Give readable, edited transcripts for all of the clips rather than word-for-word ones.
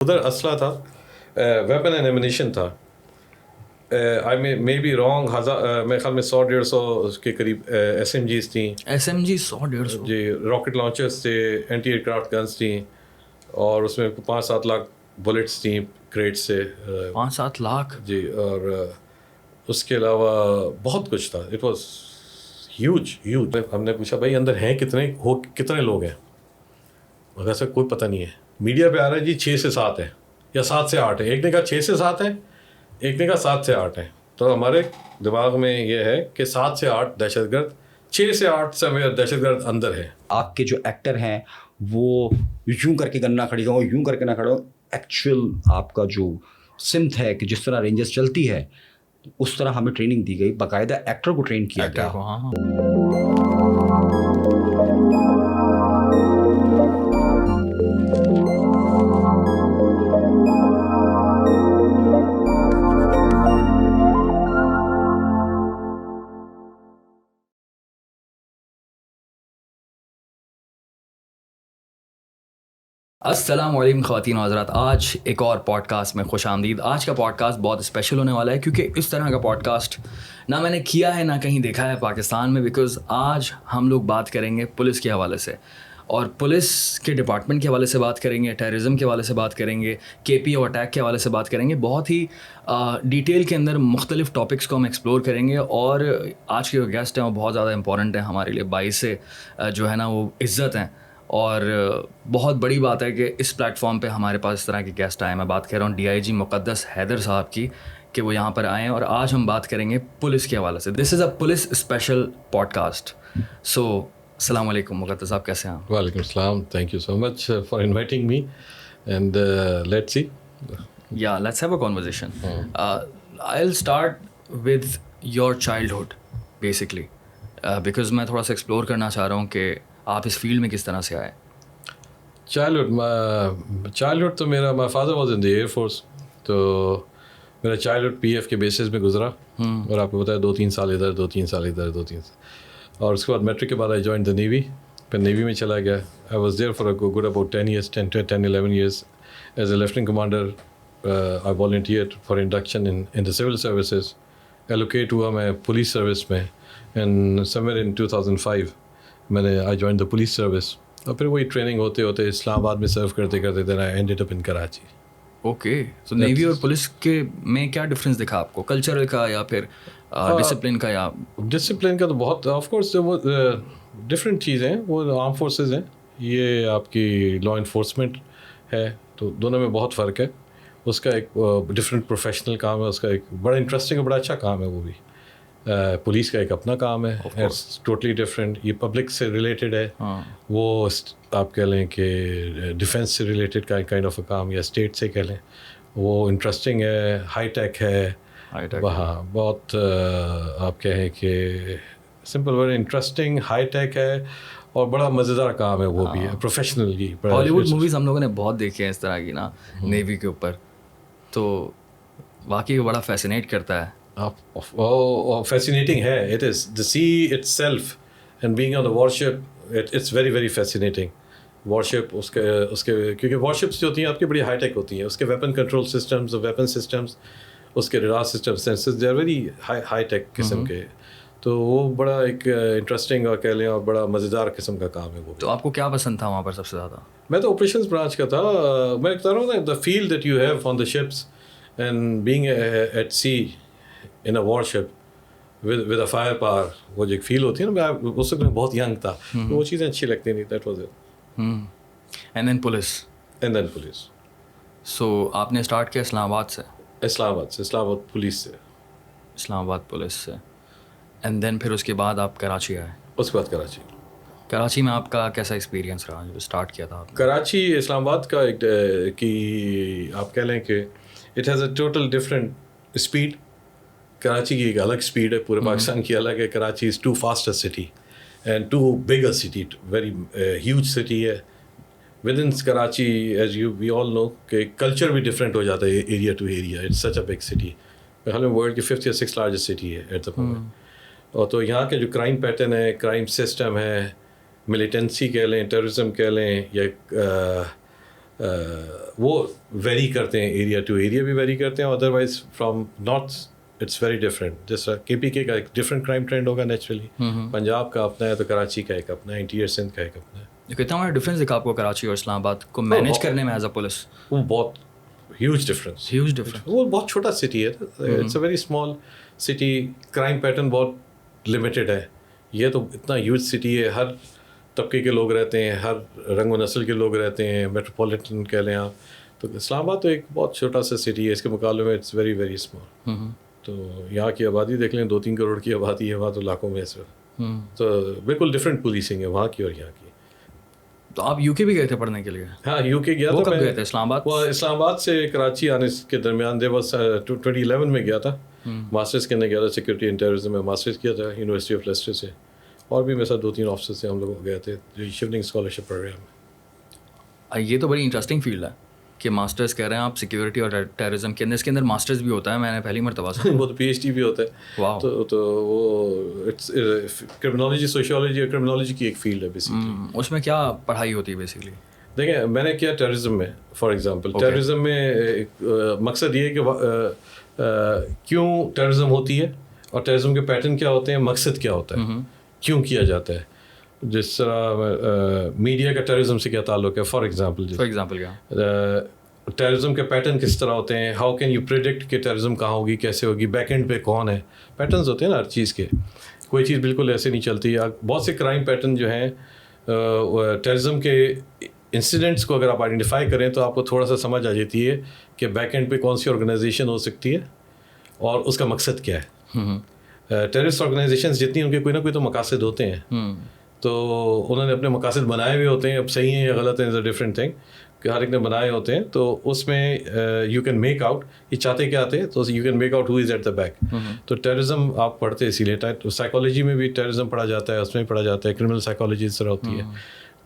ادھر اسلحہ تھا, ویپن اینڈ ایمونیشن تھا. آئی مے بی رانگ, میرے خیال میں 100-150 کے قریب ایس ایم جیز تھیں. ایس ایم جی 100-150 جی, راکٹ لانچرس تھے, اینٹی ایئر کرافٹ گنس تھیں, اور اس میں 5-7 لاکھ بلٹس تھیں کریٹ سے. 5-7 لاکھ جی, اور اس کے علاوہ بہت کچھ تھا. It was huge. ہم نے پوچھا بھائی اندر ہیں کتنے لوگ ہیں, مگر سر کوئی پتہ نہیں ہے. میڈیا پہ آ رہا ہے جی 6 سے 7 ہیں یا 7 سے 8 ہیں. ایک نے کہا 6 سے 7 ہیں, ایک نے کہا 7 سے 8 ہیں. تو ہمارے دماغ میں یہ ہے کہ 7 سے 8 دہشت گرد, 6 سے 8 سے دہشت گرد اندر ہے. آپ کے جو ایکٹر ہیں وہ یوں کر کے گن نہ کھڑی ہوں, یوں کر کے نہ کھڑے ہوں. ایکچوئل آپ کا جو سمت ہے کہ جس طرح رینجرز چلتی ہے اس طرح ہمیں ٹریننگ دی گئی, باقاعدہ ایکٹر کو ٹرین کیا گیا. السلام علیکم خواتین و حضرات, آج ایک اور پوڈ کاسٹ میں خوش آمدید. آج کا پوڈ کاسٹ بہت اسپیشل ہونے والا ہے کیونکہ اس طرح کا پوڈ کاسٹ نہ میں نے کیا ہے نہ کہیں دیکھا ہے پاکستان میں. بیکاز آج ہم لوگ بات کریں گے پولیس کے حوالے سے, اور پولیس کے ڈپارٹمنٹ کے حوالے سے بات کریں گے, ٹیررزم کے حوالے سے بات کریں گے, کے پی او اٹیک کے حوالے سے بات کریں گے. بہت ہی ڈیٹیل کے اندر مختلف ٹاپکس کو ہم ایکسپلور کریں گے. اور آج کے جو گیسٹ ہیں وہ بہت زیادہ امپورٹنٹ ہیں ہمارے لیے, باعث جو ہے نا وہ عزت ہیں. اور بہت بڑی بات ہے کہ اس پلیٹ فارم پہ ہمارے پاس اس طرح کے گیسٹ آئے. میں بات کر رہا ہوں ڈی آئی جی مقدس حیدر صاحب کی, کہ وہ یہاں پر آئے ہیں اور آج ہم بات کریں گے پولیس کے حوالے سے. This is a police special podcast. So السلام علیکم مقدس صاحب, کیسے ہیں آپ؟ وعلیکم السلام, thank you so much for inviting me and let's see. یا let's have a conversation. I will start with your childhood basically, because میں تھوڑا سا ایکسپلور کرنا چاہ رہا ہوں کہ آپ اس فیلڈ میں کس طرح سے آئے. چائلڈہڈ تو میرا, my father was in the air force, تو میرا چائلڈہڈ پی ایف کے بیسس میں گزرا. اور آپ کو پتا ہے 2-3 سال ادھر, 2-3 سال ادھر, 2-3 سال, اور اس کے بعد میٹرک کے بعد آئی جوائن دا نیوی. پھر نیوی میں چلا گیا. I was there for a good about 10 years, 10-11 years as a lieutenant commander. I volunteered for induction in the civil services. Allocate ہوا میں پولیس سروس میں, اینڈ سمویئر ان 2005 میں نے I join the police service. اور پھر وہی training ہوتے ہوتے اسلام آباد میں سرو کرتے کرتے دین آئی اینڈڈ اپ ان کراچی. اوکے, تو نیوی اور پولیس کے میں کیا ڈفرینس دکھا آپ کو, کلچرل کا یا پھر ڈسپلن کا؟ یا ڈسپلن کا تو بہت, آف کورس وہ ڈفرینٹ چیزیں ہیں. وہ آرم فورسز ہیں, یہ آپ کی لا انفورسمنٹ ہے, تو دونوں میں بہت فرق ہے. اس کا ایک ڈفرینٹ پروفیشنل کام ہے, اس کا ایک بڑا انٹرسٹنگ اور بڑا اچھا کام ہے. وہ بھی پولیس کا ایک اپنا کام ہے, اٹس ٹوٹلی ڈفرینٹ. یہ پبلک سے ریلیٹڈ ہے, وہ آپ کہہ لیں کہ ڈیفینس سے ریلیٹڈ کا کائنڈ آف اے کام, یا اسٹیٹ سے کہہ لیں. وہ انٹرسٹنگ ہے, ہائی ٹیک ہے. ہاں, بہت آپ کہیں کہ simple word interesting, high tech ہے, اور بڑا مزیدار کام ہے. وہ بھی ہے پروفیشنلی. ہالی ووڈ موویز ہم لوگوں نے بہت دیکھے ہیں اس طرح کی نا نیوی کے اوپر, تو واقعی بڑا فیسینیٹ کرتا ہے. Fascinating ہے. It is the sea itself and being on the warship. It's very very fascinating. Warship اس کے کیونکہ warships جو ہوتی ہیں آپ کی بڑی ہائی ٹیک ہوتی ہیں. اس کے weapon control systems, weapon systems, اس کے radar system, sensors, they are very high tech قسم کے. تو وہ بڑا ایک انٹرسٹنگ اور کہہ لیں اور بڑا مزیدار قسم کا کام ہے. وہ تو آپ کو کیا پسند تھا وہاں پر سب سے زیادہ؟ میں تو آپریشنز برانچ کا تھا. میں بتا رہا ہوں نا, the feel that you have on the ships and being at sea in a warship with a fire power, وہ جو ایک فیل ہوتی ہے نا, میں اس وقت میں بہت ینگ تھا, وہ چیزیں اچھی لگتی نہیں. That was it. And then police. So آپ نے اسٹارٹ کیا اسلام آباد سے؟ اسلام آباد پولیس سے. اسلام آباد پولیس سے, اینڈ دین پھر اس کے بعد آپ کراچی آئے. اس کے بعد کراچی میں آپ کا کیسا ایکسپیرینس رہا جو اسٹارٹ کیا تھا آپ نے؟ کراچی اسلام آباد کا ایک کی آپ کہہ لیں کہ it has a total different speed. Karachi کی ایک الگ اسپیڈ ہے, پورے پاکستان کی الگ ہے. Karachi is too faster city and too bigger city, very huge city ہے. Within Karachi as you we all know کہ کلچر بھی ڈفرینٹ ہو جاتا ہے area to area. It's such a big city. میرے خیال میں ورلڈ کی 5th یا 6th لارجسٹ سٹی ہے ایٹ دا مومنٹ. اور تو یہاں کے جو کرائم پیٹرن ہے, کرائم سسٹم ہے, ملیٹنسی کہہ لیں, ٹیررزم کہہ لیں, یا وہ ویری کرتے ہیں, ایریا ٹو ایریا بھی ویری کرتے ہیں, otherwise from north it's very different. جیسا کے پی کے کا ایک ڈفرینٹ کرائم ٹرینڈ ہوگا نیچرلی, پنجاب کا اپنا ہے تو کراچی کا ایک اپنا ہے, انٹیریئر سندھ کا ایک اپنا ہے. کتنا بڑا ڈفرینس دکھا آپ کو کراچی اور اسلام آباد کو مینیج کرنے میں ایز اے پولیس؟ وہ بہت ہیوج ڈفرینس. وہ بہت چھوٹا سٹی ہے, it's a very small city, crime pattern بہت لمیٹیڈ ہے. یہ تو اتنا ہیوج سٹی ہے, ہر طبقے کے لوگ رہتے ہیں, ہر رنگ و نسل کے لوگ رہتے ہیں, میٹروپولیٹن کہہ لیں آپ. تو اسلام آباد تو ایک بہت چھوٹا سا سٹی ہے, اس کے مقابلے میں اٹس ویری ویری اسمال. تو یہاں کی آبادی دیکھ لیں, 2-3 کروڑ کی آبادی ہے وہاں, تو لاکھوں میں اس وقت. تو بالکل ڈفرینٹ پولیسنگ ہے وہاں کی اور یہاں کی. تو آپ یو کے بھی گئے تھے پڑھنے کے لیے؟ ہاں یو کے گیا تھا. کب گئے تھے؟ اسلام آباد. وہ اسلام آباد سے کراچی آنے کے درمیان, 2011 میں گیا تھا, ماسٹرز کرنے گیا تھا, سیکورٹی اینڈ ٹیررزم میں ماسٹرز کیا تھا یونیورسٹی آف لیسٹر سے, اور بھی میرے ساتھ 2-3 آفیسرز سے ہم لوگ گئے تھے جو شیفٹنگ اسکالرشپ پروگرام میں. یہ تو بڑی انٹرسٹنگ فیلڈ ہے کہ ماسٹرز کہہ رہے ہیں آپ سیکورٹی اور ٹیررزم کے اندر. اس کے اندر ماسٹرز بھی ہوتا ہے, میں نے پہلی مرتبہ سے. وہ تو پی ایچ ڈی بھی ہوتا ہے. تو وہ کرمنالوجی, سوشیولوجی اور کرمنالوجی کی ایک فیلڈ ہے بیسکلی. اس میں کیا پڑھائی ہوتی ہے بیسکلی؟ دیکھیں میں نے کیا ٹیررزم میں, فار ایگزامپل ٹیررزم میں مقصد یہ ہے کہ کیوں ٹیررزم ہوتی ہے اور ٹیررزم کے پیٹرن کیا ہوتے ہیں, مقصد کیا ہوتا ہے, کیوں کیا جاتا ہے. جس طرح میڈیا کا ٹیررزم سے کیا تعلق ہے, فار ایگزامپل کیا ٹیررزم کے پیٹرن کس طرح ہوتے ہیں, ہاؤ کین یو پریڈکٹ کہ ٹیررزم کہاں ہوگی, کیسے ہوگی, بیک اینڈ پہ کون ہے. پیٹرنز ہوتے ہیں نا ہر چیز کے, کوئی چیز بالکل ایسے نہیں چلتی. بہت سے کرائم پیٹرن جو ہیں ٹیررزم کے انسیڈنٹس کو اگر آپ آئیڈینٹیفائی کریں تو آپ کو تھوڑا سا سمجھ آ جاتی ہے کہ بیک اینڈ پہ کون سی آرگنائزیشن ہو سکتی ہے اور اس کا مقصد کیا ہے. ٹیررسٹ آرگنائزیشنز جتنی ان کے کوئی نہ کوئی تو مقاصد ہوتے ہیں, تو انہوں نے اپنے مقاصد بنائے ہوئے ہوتے ہیں. اب صحیح ہیں یا غلط ہیں از اے ڈفرینٹ تھنگ, کہ ہر ایک نے بنائے ہوتے ہیں. تو اس میں یو کین میک آؤٹ یہ چاہتے کیا آتے ہیں, تو you can make out who is at the back. تو ٹیررزم آپ پڑھتے اسی لیے, سائیکالوجی میں بھی ٹیررزم پڑھا جاتا ہے, اس میں بھی پڑھا جاتا ہے, کرمنل سائیکالوجی اس طرح ہوتی ہے.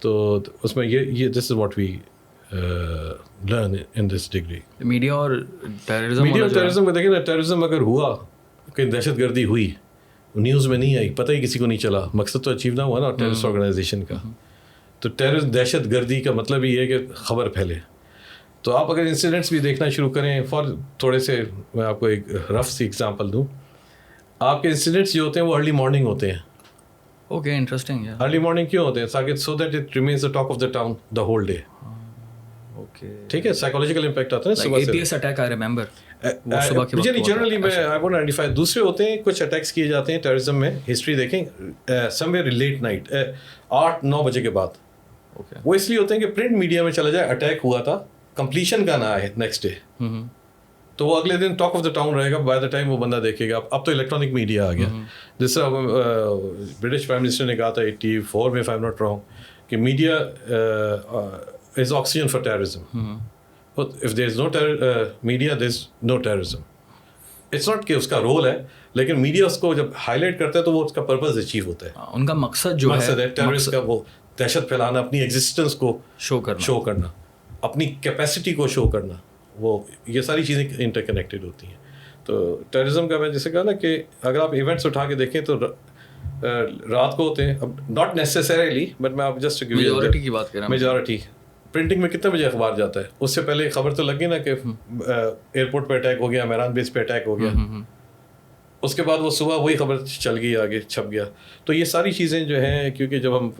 تو اس میں یہ this is what we learn in this degree. Media اور ٹیررزم کو دیکھیں نا, ٹیررزم اگر ہوا, کہ دہشت گردی ہوئی, نیوز میں نہیں آئی, پتہ ہی کسی کو نہیں چلا, مقصد تو اچیو نہ ہوا نا ٹیررسٹ آرگنائزیشن کا. تو دہشت گردی کا مطلب یہ ہے کہ خبر پھیلے. تو آپ اگر انسیڈنٹس بھی دیکھنا شروع کریں, تھوڑے سے میں آپ کو ایک رف سی ایگزامپل دوں, آپ کے انسیڈنٹس جو ہوتے ہیں وہ ارلی مارننگ ہوتے ہیں. اوکے, انٹرسٹنگ ہے. ارلی مارننگ کیوں ہوتے ہیں, تاکہ so that it remains the talk of the town the whole day. ٹھیک ہے, سائیکولوجیکل امپیکٹ آتا ہے صبح سے. APS اٹیک آئی ریمبر, مجھے نہیں, جنرلی میں آئی وانٹ آئیڈینٹیفائی. دوسرے ہوتے ہیں, کچھ اٹیکس کیے جاتے ہیں ٹیررزم میں, ہسٹری دیکھیں, سم ویئر لیٹ نائٹ 8-9 بجے کے بعد. وہ اس لیے ہوتے ہیں کہ پرنٹ میڈیا میں چلا جائے اٹیک ہوا تھا, کمپلیشن کا نہ ہے نیکسٹ ڈے, تو وہ اگلے دن ٹاک آف دا ٹاؤن رہے گا. بائی دا ٹائم وہ بندہ دیکھے گا. اب تو الیکٹرانک میڈیا آ گیا. جس طرح برٹش پرائم منسٹر نے کہا تھا 84 میں, if I'm not wrong, کہ media is oxygen for terrorism. If there is no media, there is no terrorism. It's not کہ اس کا رول ہے, لیکن میڈیا اس کو جب ہائی لائٹ کرتا ہے تو وہ اس کا پرپز اچیو ہوتا ہے. ان کا مقصد جو ہے ٹیررسٹ کا, وہ دہشت پھیلانا, اپنی ایگزسٹنس کو شو کرنا, اپنی کیپیسٹی کو شو کرنا. وہ یہ ساری چیزیں انٹر کنیکٹیڈ ہوتی ہیں. تو ٹیررزم کا میں جیسے کہا نا, کہ اگر آپ ایونٹس اٹھا کے دیکھیں تو رات کو ہوتے ہیں. اب ناٹ نیسسریلی, بٹ میں آپ جسٹ میجورٹی کی بات کر رہا ہوں. میجورٹی پرنٹنگ میں کتنے بجے اخبار جاتا ہے, اس سے پہلے خبر تو لگی نا کہ ایئرپورٹ پہ اٹیک ہو گیا, مہران بیس پہ اٹیک ہو گیا. اس کے بعد وہ صبح وہی خبر چل گئی, آگے چھپ گیا. تو یہ ساری چیزیں جو ہیں, کیونکہ جب ہم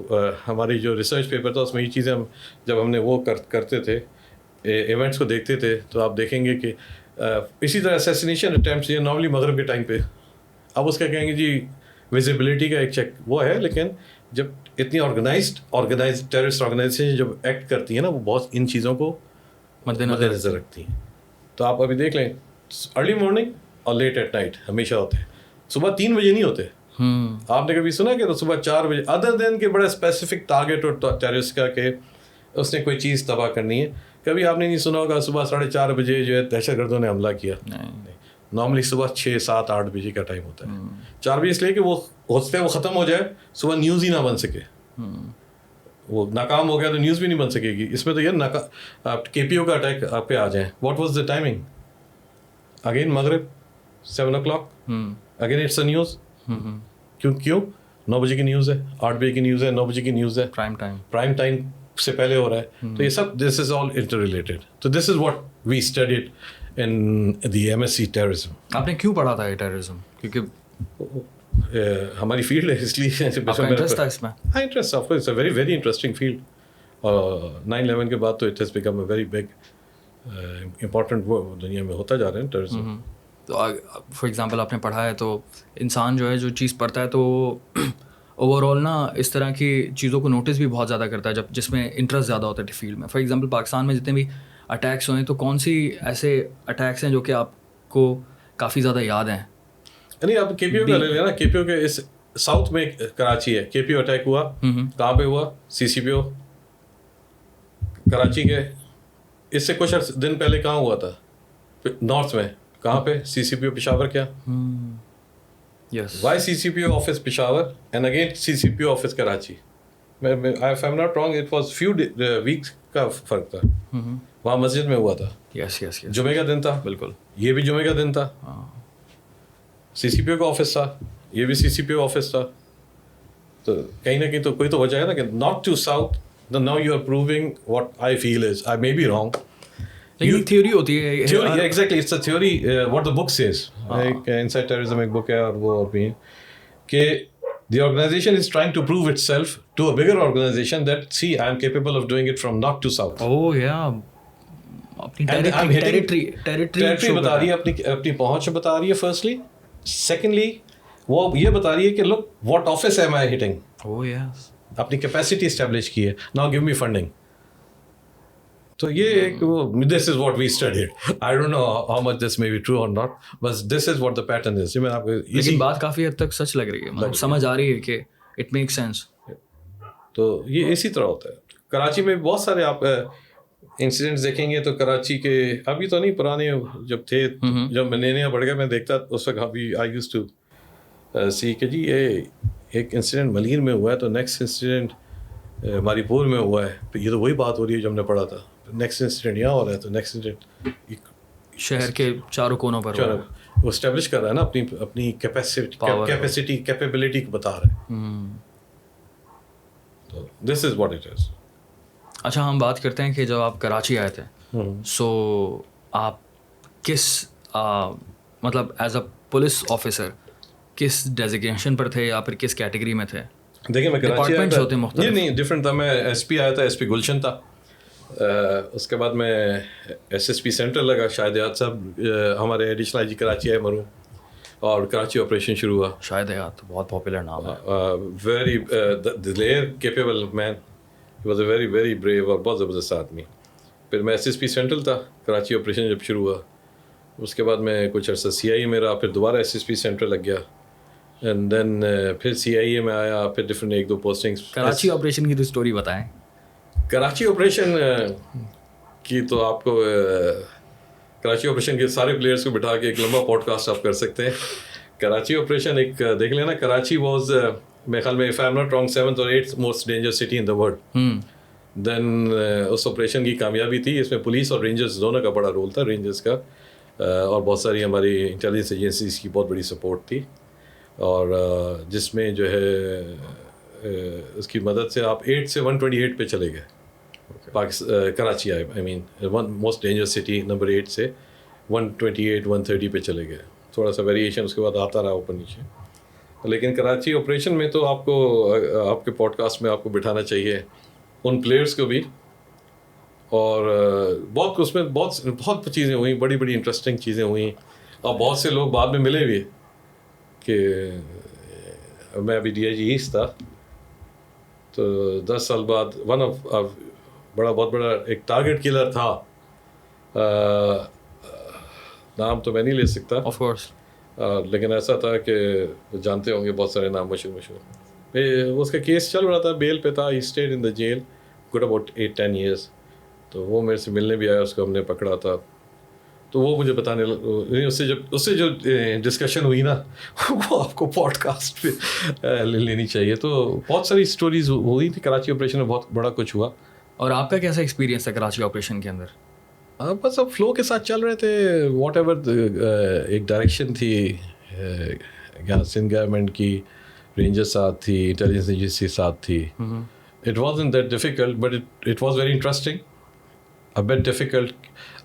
ہماری جو ریسرچ پیپر تھا اس میں یہ چیزیں جب ہم نے وہ کرتے تھے, ایونٹس کو دیکھتے تھے, تو آپ دیکھیں گے کہ اسی طرح اسیسینیشن اٹیمپٹس یہ نارملی مغرب کے ٹائم پہ. اب اس کا کہیں گے جی ویزیبلٹی کا ایک چیک وہ ہے, لیکن جب اتنی آرگنائزڈ ٹیررسٹ آرگنائزیشن جب ایکٹ کرتی ہیں نا, وہ بہت ان چیزوں کو مد نظر رکھتی ہیں. تو آپ ابھی دیکھ لیں, ارلی مارننگ اور لیٹ ایٹ نائٹ ہمیشہ ہوتے ہیں. صبح 3 بجے نہیں ہوتے. آپ نے کبھی سنا کہ تو صبح 4 بجے, ادر دین کہ بڑا اسپیسیفک ٹارگیٹ اور ٹیررسٹ کا کہ اس نے کوئی چیز تباہ کرنی ہے. کبھی آپ نے نہیں سنا ہوگا صبح 4:30 بجے جو ہے دہشت گردوں نے حملہ کیا. نارملی صبح 6, 7, 8 بجے کا ٹائم ہوتا ہے. 4 بجے اس لیے کہ وہ ہوتے وہ ختم ہو جائے, صبح نیوز ہی نہ بن سکے. وہ ناکام ہو گیا تو نیوز بھی نہیں بن سکے گی. اس میں تو یہ آپ کے پی او کا اٹیک آپ پہ آ جائیں, what was the timing, again مغرب 7 o'clock, again it's a news. کیوں 9 بجے کی نیوز ہے, 8 بجے کی نیوز ہے, 9 بجے کی نیوز ہے, پرائم ٹائم سے پہلے ہو رہا ہے. تو یہ سب دس از آل انٹر ریلیٹڈ. تو this is what we studied in the MSc terrorism. آپ نے کیوں پڑھا تھا یہ ٹیررزم؟ کیونکہ ہماری فیلڈ ہے اس لیے انٹرسٹ تھا اس میں. ہاں interest of course very very interesting field. 9/11 کے بعد تو it has become a very big important دنیا میں ہوتا جا رہا ہے ٹیررزم. تو فار ایگزامپل آپ نے پڑھا ہے تو انسان جو ہے جو چیز پڑھتا ہے تو اوور آل نا اس طرح کی چیزوں کو نوٹس بھی بہت زیادہ کرتا ہے جب جس میں انٹرسٹ زیادہ ہوتا ہے فیلڈ میں. فار ایگزامپل پاکستان میں جتنے بھی اٹیکس ہوئے ہیں تو کون سی ایسے اٹیکس ہیں جو کہ آپ کو کافی زیادہ یاد ہیں؟ نہیں آپ KPO کا لے لیں نا. KPO کے اس ساؤتھ میں کراچی ہے. KPO اٹیک ہوا کہاں پہ ہوا؟ CCPO کراچی کے. اس سے کچھ دن پہلے کہاں ہوا تھا؟ نارتھ میں. کہاں پہ؟ CCPO پشاور. کیا why CCPO office Peshawar and again CCPO office Karachi. if I'm not wrong it was few weeks کا فرق تھا. وہاں مسجد میں ہوا تھا. یس یس یس جمعے کا دن تھا. بالکل یہ بھی جمعے کا دن تھا. CCPO کا آفس تھا. یہ بھی CCPO آفس تھا. تو کہیں نہ کہیں تو کوئی تو وجہ ہے نا کہ north to south. now you are proving what I feel is I may be wrong. لیکن تھیوری ہوتی ہے. Theory, yeah, exactly. It's a theory. What the book says. ایک Inside Terrorism ایک book ہے اور وہ بھی کہ the organization is trying to prove itself to a bigger organization that see I am capable of doing it from north to south. Oh yeah. اپنی territory بتا رہی ہے, اپنی پہنچ بتا رہی ہے. فرسٹلی. سیکنڈلی وہ یہ بتا رہی ہے کہ look what office am I hitting. Oh yes. اپنی کیپیسٹی اسٹیبلش کی ہے. Now give me funding. تو یہ ایک this is what we studied. I don't know how much this may be true or not, but this is what the pattern is. میں آپ کو لیکن بات کافی حد تک سچ لگ رہی ہے, مطلب سمجھ آ رہی ہے کہ اٹ میک سینس. تو یہ اسی طرح ہوتا ہے. کراچی میں بہت سارے آپ انسیڈنٹس دیکھیں گے تو کراچی کے ابھی تو نہیں, پرانے جب تھے, جب میں نیا پڑھ گیا میں دیکھتا اس وقت ابھی آئی یوز ٹو سی کہ جی یہ ایک انسیڈنٹ ملیر میں ہوا ہے تو نیکسٹ انسیڈنٹ ماری پور میں ہوا ہے. تو یہ تو وہی بات ہو رہی ہے جو ہم نے پڑھا تھا. نیکسٹ انسیڈنٹ یہاں ہو رہا ہے تو نیکسٹ انسیڈنٹ شہر کے چاروں کونوں پر وہ اسٹیبلش کر رہا ہے نا اپنی کیپیسٹی کیپیبلٹی کو بتا رہا ہے. تو this is what it is. اچھا ہم بات کرتے ہیں کہ جب آپ کراچی آئے تھے سو آپ کس مطلب ایز اے پولیس آفیسر کس ڈیزگنیشن پر تھے یا پھر کس کیٹیگری میں تھے؟ دیکھیں میں کراچی آیا تھا, یہ نہیں ڈفرینٹ تھا. میں SP آیا تھا, SP گلشن تھا. اس کے بعد میں SSP سینٹرل لگا. شاہد حیات صاحب ہمارے ایڈیشنل IG کراچی آئے مرحوم, اور کراچی آپریشن شروع ہوا. شاہد حیات بہت پاپولر نام ہے. ویری دلیر capable man. He was a very very brave اور بہت زبردست آدمی. پھر میں SSP سینٹرل تھا کراچی آپریشن جب شروع ہوا. اس کے بعد میں کچھ عرصہ CIA میں رہا, پھر دوبارہ SSP سینٹرل لگ گیا, اینڈ دین پھر CIA میں آیا, پھر ڈفرینٹ ایک دو پوسٹنگس. کراچی آپریشن کی تو اسٹوری بتائیں. کراچی آپریشن کی تو آپ کو کراچی آپریشن کے سارے پلیئرس کو بٹھا کے ایک لمبا پوڈ کاسٹ آپ کر سکتے ہیں. کراچی آپریشن ایک دیکھ لینا. کراچی واز میرے خیال میں if I'm not wrong 7th or 8th most dangerous city in the world. Then اس آپریشن کی کامیابی تھی, اس میں پولیس اور رینجرز دونوں کا بڑا رول تھا. رینجرز کا اور بہت ساری ہماری انٹیلیجنس ایجنسیز کی بہت بڑی سپورٹ تھی, اور جس میں جو ہے اس کی مدد سے آپ 8 سے 128 پہ چلے گئے. کراچی آئی مین موسٹ ڈینجرس سٹی نمبر 8 سے 128 130 پہ چلے گئے. تھوڑا سا ویریشن اس کے بعد آتا رہا اوپر نیچے. لیکن کراچی آپریشن میں تو آپ کو آپ کے پوڈ کاسٹ میں آپ کو بٹھانا چاہیے ان پلیئرس کو بھی. اور بہت اس میں بہت چیزیں ہوئیں, بڑی بڑی انٹرسٹنگ چیزیں ہوئیں, اور بہت سے لوگ بعد میں ملے بھی. کہ میں ابھی DIG ایسٹ تھا تو 10 سال بعد ون آف بہت بڑا ایک ٹارگیٹ کلر تھا, نام تو میں نہیں لے سکتا آف کورس, لیکن ایسا تھا کہ جانتے ہوں گے بہت سارے نام مشہور. اس کا کیس چل رہا تھا, بیل پہ تھا. He stayed in the jail good about 8-10 years. تو وہ میرے سے ملنے بھی آیا, اس کو ہم نے پکڑا تھا. تو وہ مجھے بتانے اس سے جو ڈسکشن ہوئی نا وہ آپ کو پوڈ کاسٹ پہ لینی چاہیے. تو بہت ساری اسٹوریز ہوئی تھی کراچی آپریشن میں, بہت بڑا کچھ ہوا. اور آپ کا کیسا ایکسپیرینس تھا کراچی آپریشن کے اندر؟ بس اب فلو کے ساتھ چل رہے تھے. واٹ ایور ایک ڈائریکشن تھی یہاں سندھ گورنمنٹ کی, رینجر ساتھ تھی, انٹیلیجنس ایجنسی ساتھ تھی, It wasn't that difficult, but it was very interesting. A bit difficult.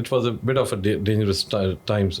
it was a bit of a dangerous times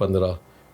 15,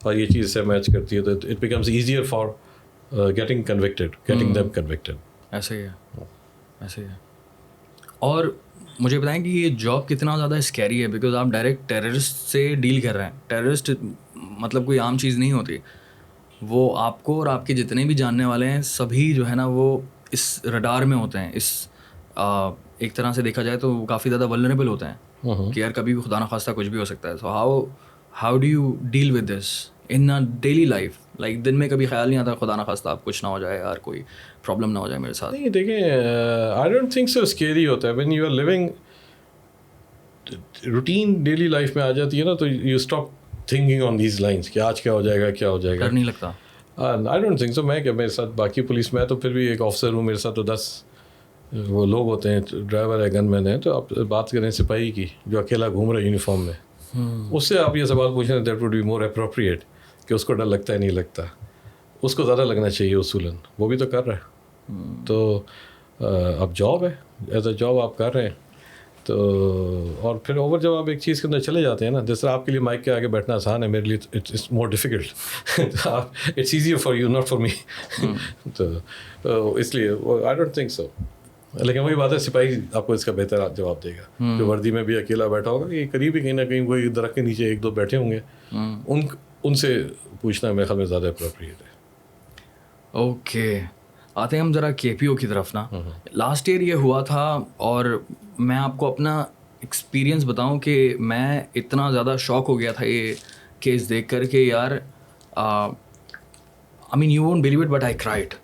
اور یہ چیز سے میچ کرتی ہے, تو it becomes easier for getting convicted, getting them convicted. ایسے ہی ہے, ایسے ہی ہے. اور مجھے بتائیں کہ یہ جاب کتنا زیادہ اسکیری ہے, بیکاز آپ ڈائریکٹ ٹیررسٹ سے ڈیل کر رہے ہیں. ٹیررسٹ مطلب کوئی عام چیز نہیں ہوتی, وہ آپ کو اور آپ کے جتنے بھی جاننے والے ہیں سبھی جو ہے نا وہ اس رڈار میں ہوتے ہیں. اس ایک طرح سے دیکھا جائے تو کافی زیادہ ولنریبل ہوتے ہیں کہ یار کبھی بھی خدا نخواستہ کچھ بھی ہو سکتا ہے. So how do you deal with this in daily life, like دن میں کبھی خیال نہیں آتا خدا نخواستہ آپ کچھ نہ ہو جائے, یار کوئی پرابلم نہ ہو جائے میرے ساتھ؟ نہیں دیکھیں, I don't think so scary ہوتا ہے. When you are living routine daily life میں آ جاتی ہے نا, تو you stop thinking on these lines کہ آج کیا ہو جائے گا, کیا ہو جائے گا. ڈر نہیں لگتا؟ آئی ڈونٹ تھنک سو. میں کہ میرے ساتھ باقی پولیس میں تو پھر بھی ایک آفیسر ہوں, میرے ساتھ تو 10 وہ لوگ ہوتے ہیں, ڈرائیور ہے, گن مین ہے. تو آپ بات کریں سپاہی کی جو اکیلا گھوم رہا ہے یونیفارم میں, اس سے آپ یہ سوال پوچھیں that would be more appropriate کہ اس کو ڈر لگتا ہے نہیں لگتا. اس کو زیادہ لگنا چاہیے اصولاً, وہ بھی تو کر رہا ہے. تو اب جاب ہے, ایز اے جاب آپ کر رہے ہیں. تو اور پھر اوور جب آپ ایک چیز کے اندر چلے جاتے ہیں نا, جس طرح آپ کے لیے مائک کے آگے بیٹھنا آسان ہے, میرے لیے it's more difficult. It's easier for you, not for me. تو اس لیے آئی ڈونٹ تھنک سو. لیکن وہی بات ہے, سپاہی آپ کو اس کا بہتر جواب دے گا, جو وردی میں بھی اکیلا بیٹھا ہوگا. یہ قریب ہی کہیں نہ کہیں کوئی درخت کے نیچے 1-2 بیٹھے ہوں گے, ان سے پوچھنا میرے خیال میں زیادہ اپروپریٹ ہے. اوکے, آتے ہیں ہم ذرا کے پی او کی طرف نا. لاسٹ ایئر یہ ہوا تھا, اور میں آپ کو اپنا ایکسپیرینس بتاؤں کہ میں اتنا زیادہ شاک ہو گیا تھا یہ کیس دیکھ کر کہ یار I mean you won't believe it but I cried.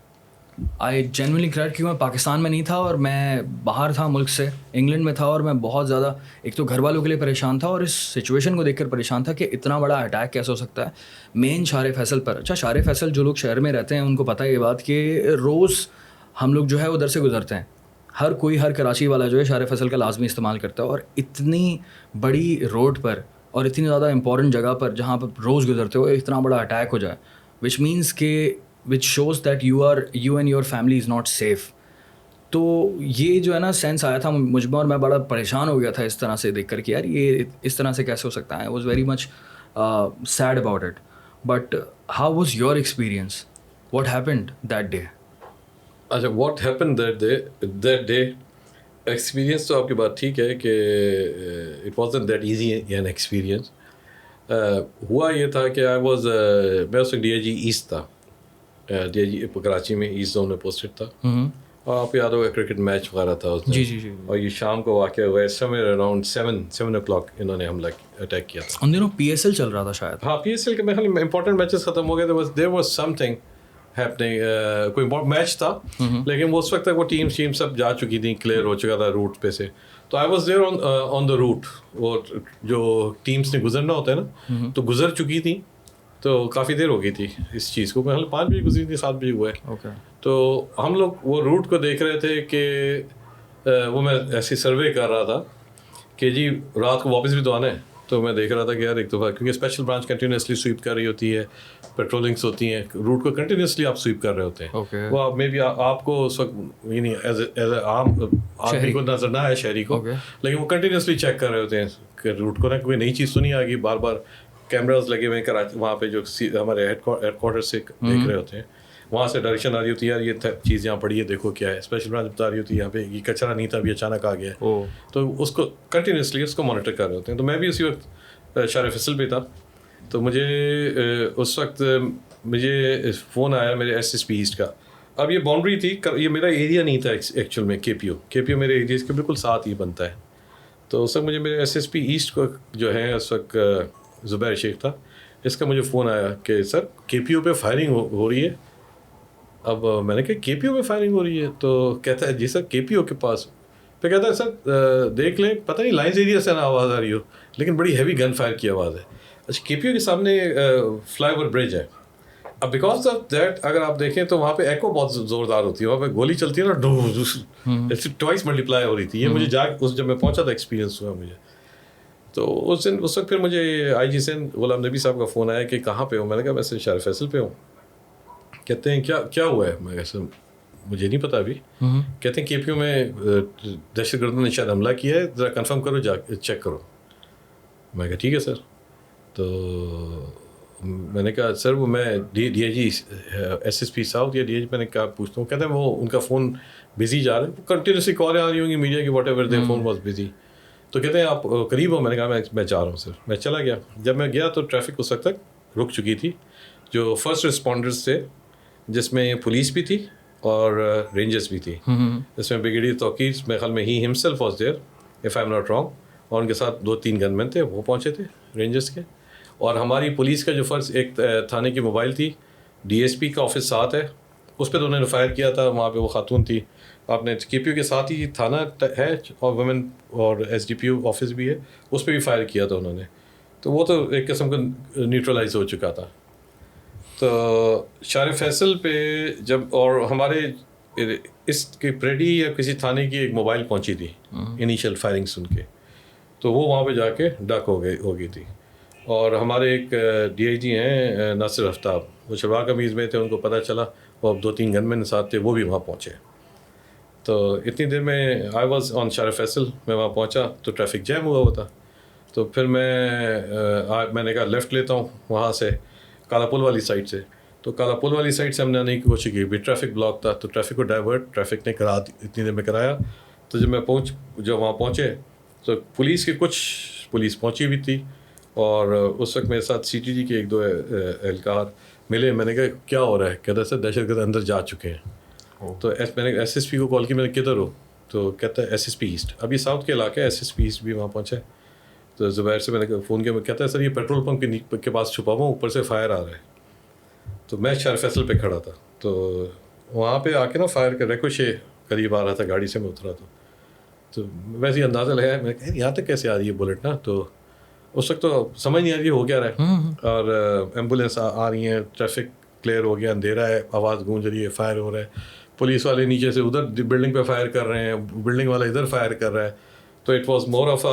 I genuinely cried کیوں میں پاکستان میں نہیں تھا اور میں باہر تھا ملک سے, انگلینڈ میں تھا, اور میں بہت زیادہ ایک تو گھر والوں کے لیے پریشان تھا اور اس سچویشن کو دیکھ کر پریشان تھا کہ اتنا بڑا اٹیک کیسے ہو سکتا ہے مین شار فیصل پر. اچھا, شار فیصل جو لوگ شہر میں رہتے ہیں ان کو پتہ ہے یہ بات کہ روز ہم لوگ جو ہے ادھر سے گزرتے ہیں. ہر کوئی, ہر کراچی والا جو ہے شار فیصل کا لازمی استعمال کرتا ہے, اور اتنی بڑی روڈ پر اور اتنی زیادہ امپورٹنٹ جگہ پر جہاں پر روز گزرتے ہو اتنا بڑا اٹیک ہو جائے, وچ مینس کہ which shows that you and your family is not safe. تو یہ جو ہے نا سینس آیا تھا مجھ میں, اور میں بڑا پریشان ہو گیا تھا اس طرح سے دیکھ کر کہ یار یہ اس طرح سے کیسے ہو سکتا ہے. I was very much sad about it. But how was your experience? What happened that day? اچھا, what happen that day experience تو آپ کی بات ٹھیک ہے کہ it wasn't that easy an experience. ہوا یہ تھا کہ آئی واز, میں اس وقت ڈی آئی جی ایسٹ تھا, ڈی آئی جی کراچی میں ایسٹ زون میں پوسٹڈ تھا, اور آپ کو یاد ہوگا کرکٹ میچ وغیرہ تھا اس دن. جی جی جی. اور یہ شام کو واقع ہوا ہے, سمویر اراؤنڈ 7 o'clock انہوں نے حملہ اٹیک کیا تھا. ان دنوں پی ایس ایل چل رہا تھا شاید. ہاں, پی ایس ایل کے میرے خیال میں امپورٹنٹ میچز ختم ہو گئے تھے, بس there was some thing happening. کوئی میچ تھا, لیکن وہ اس وقت تک وہ ٹیم سب جا چکی تھیں, کلیئر ہو چکا تھا روٹ پہ سے. تو I was there on the root. وہ جو ٹیمس نے گزرنا ہوتا ہے نا, تو گزر چکی تھیں, تو کافی دیر ہو گئی تھی اس چیز کو. 5 بجے گزری تھی, 7 بجے ہوا ہے. تو ہم لوگ وہ روٹ کو دیکھ رہے تھے کہ وہ میں ایسی سروے کر رہا تھا کہ جی رات کو واپس بھی تو آنا ہے. تو میں دیکھ رہا تھا کہ یار ایک دفعہ, کیونکہ اسپیشل برانچ کنٹینیوسلی سویپ کر رہی ہوتی ہے, پیٹرولنگس ہوتی ہیں, روٹ کو کنٹینیوسلی آپ سویپ کر رہے ہوتے ہیں. وہ مے بی آپ کو اس وقت یعنی ایز اے عام آدمی کو نظر نہ آئے, شہری کو, لیکن وہ کنٹینیوسلی چیک کر رہے ہوتے ہیں کہ روٹ کو نا کوئی نئی چیز تو نہیں آ گئی. بار بار کیمراز لگے ہوئے ہیں کراچی, وہاں پہ جو ہمارے ہیڈ کوارٹر سے دیکھ رہے ہوتے ہیں, وہاں سے ڈائریکشن آ رہی ہوتی ہے, یار یہ چیز یہاں پڑی ہے, دیکھو کیا ہے. اسپیشل برانچ بتا رہی ہوتی ہے یہاں پہ یہ کچرا نہیں تھا, ابھی اچانک آ گیا ہے. تو اس کو کنٹینیوسلی اس کو مانیٹر کر رہے ہوتے ہیں. تو میں بھی اسی وقت شار فیصل پہ تھا. تو مجھے اس وقت مجھے فون آیا میرے ایس پی ایسٹ کا. اب یہ باؤنڈری تھی, یہ میرا ایریا نہیں تھا ایکچوئل میں. کے پی او میرے ایریا کے بالکل ساتھ ہی بنتا ہے. تو اس وقت مجھے میرے ایس پی ایسٹ کو جو ہے اس وقت زبیر شیخ تھا, اس کا مجھے فون آیا کہ سر کے پی او پہ فائرنگ ہو رہی ہے. اب میں نے کہا کے پی او پہ فائرنگ ہو رہی ہے؟ تو کہتا ہے جی سر کے پی او کے پاس. پھر کہتا ہے سر دیکھ لیں, پتہ نہیں لائنز ایریا سے نا آواز آ رہی ہو, لیکن بڑی ہیوی گن فائر کی آواز ہے. اچھا, کے پی او کے سامنے فلائی اوور برج ہے. اب بیکاز آف دیٹ اگر آپ دیکھیں تو وہاں پہ ایکو بہت زوردار ہوتی ہے, وہاں پہ گولی چلتی ہے نا, ٹوائس ملٹیپلائی ہو رہی تھی. یہ مجھے جب میں پہنچا تھا ایکسپیرینس ہوا مجھے. تو اس وقت پھر مجھے آئی جی سین غلام نبی صاحب کا فون آیا کہ کہاں پہ ہوں. میں نے کہا ویسے شار فیصل پہ ہوں. کہتے ہیں کیا ہوا ہے؟ میں کہا مجھے نہیں پتا ابھی. کہتے ہیں کے پی او میں دہشت گردوں نے شاید حملہ کیا ہے, ذرا کنفرم کرو, جا چیک کرو. میں کہا ٹھیک ہے سر. تو میں نے کہا سر وہ میں D I G S P south یا ڈی آئی جی, میں نے کہا پوچھتا ہوں. کہتے ہیں وہ ان کا فون بزی جا رہا ہے, کنٹینیوسلی کالیں آ رہی ہوں گی میڈیا کی, what ever they phone was busy. تو کہتے ہیں آپ قریب ہو. میں نے کہا میں جا رہا ہوں سر. میں چلا گیا. جب میں گیا تو ٹریفک اس وقت تک رک چکی تھی. جو فرسٹ رسپونڈرز تھے جس میں پولیس بھی تھی اور رینجرز بھی تھی, جس میں بریگیڈیئر توقیر میرے خیال میں he himself was there if I am not wrong, اور ان کے ساتھ 2-3 گن مین تھے, وہ پہنچے تھے رینجرز کے. اور ہماری پولیس کا جو فرض, ایک تھانے کی موبائل تھی, ڈی ایس پی کا آفس ساتھ ہے, اس پہ تو انہوں نے فائر کیا تھا. وہاں پہ وہ خاتون تھی, آپ نے کے پی یو کے ساتھ ہی تھانہ ہے اور وومن اور S D P U office بھی ہے, اس پہ بھی فائر کیا تھا انہوں نے. تو وہ تو ایک قسم کا نیوٹرلائز ہو چکا تھا. تو شار فیصل پہ جب, اور ہمارے اس کی پریڈی یا کسی تھانے کی ایک موبائل پہنچی تھی انیشیل فائرنگ سن کے, تو وہ وہاں پہ جا کے ڈک ہو گئی تھی. اور ہمارے ایک ڈی آئی جی ہیں ناصر آفتاب, وہ شلوار قمیض میں تھے, ان کو پتہ چلا, وہ 2-3 گن مین ساتھ تھے, وہ بھی وہاں پہنچے. تو اتنی دیر میں آئی واز آن شار فیصل, میں وہاں پہنچا تو ٹریفک جیم ہوا ہوا تھا. تو پھر میں نے کہا لیفٹ لیتا ہوں وہاں سے کالا پل والی سائڈ سے. تو کالا پل والی سائڈ سے ہم نے آنے کی کوشش کی, بھی ٹریفک بلاک تھا, تو ٹریفک کو ڈائیورٹ ٹریفک نے کرا اتنی دیر میں کرایا. تو جب وہاں پہنچے تو پولیس کی کچھ پولیس پہنچی ہوئی تھی, اور اس وقت میرے ساتھ سی ٹی جی کے 1-2 اہلکار ملے. میں نے کہا کیا ہو رہا ہے؟ کہتا ہے سر دہشت گرد اندر جا چکے ہیں. تو میں نے ایس ایس پی کو کال کی, میں نے کدھر ہو؟ تو کہتا ہے ایس ایس پی ایسٹ. ابھی ساؤتھ کے علاقے ایس ایس پی ایسٹ بھی وہاں پہنچے. تو زبیر سے میں نے فون کیا, میں کہتا ہے سر یہ پیٹرول پمپ کے پاس چھپا ہوا ہوں, اوپر سے فائر آ رہا ہے. تو میں شار فیصل پہ کھڑا تھا, تو وہاں پہ آ کے نا فائر کا ریکوشے قریب آ رہا تھا, گاڑی سے میں اترا تو ویسے ہی اندازہ لگایا, میں کہ یہاں تک کیسے آ رہی ہے بلٹ نا. تو اس وقت تو سمجھ نہیں آ رہی ہو کیا رہا ہے, اور ایمبولینس آ رہی ہیں, ٹریفک کلیئر ہو گیا, اندھیرا ہے, آواز گونج رہی ہے, فائر ہو رہا ہے, پولیس والے نیچے سے ادھر بلڈنگ پہ فائر کر رہے ہیں, بلڈنگ والا ادھر فائر کر رہا ہے. تو اٹ واز مور آف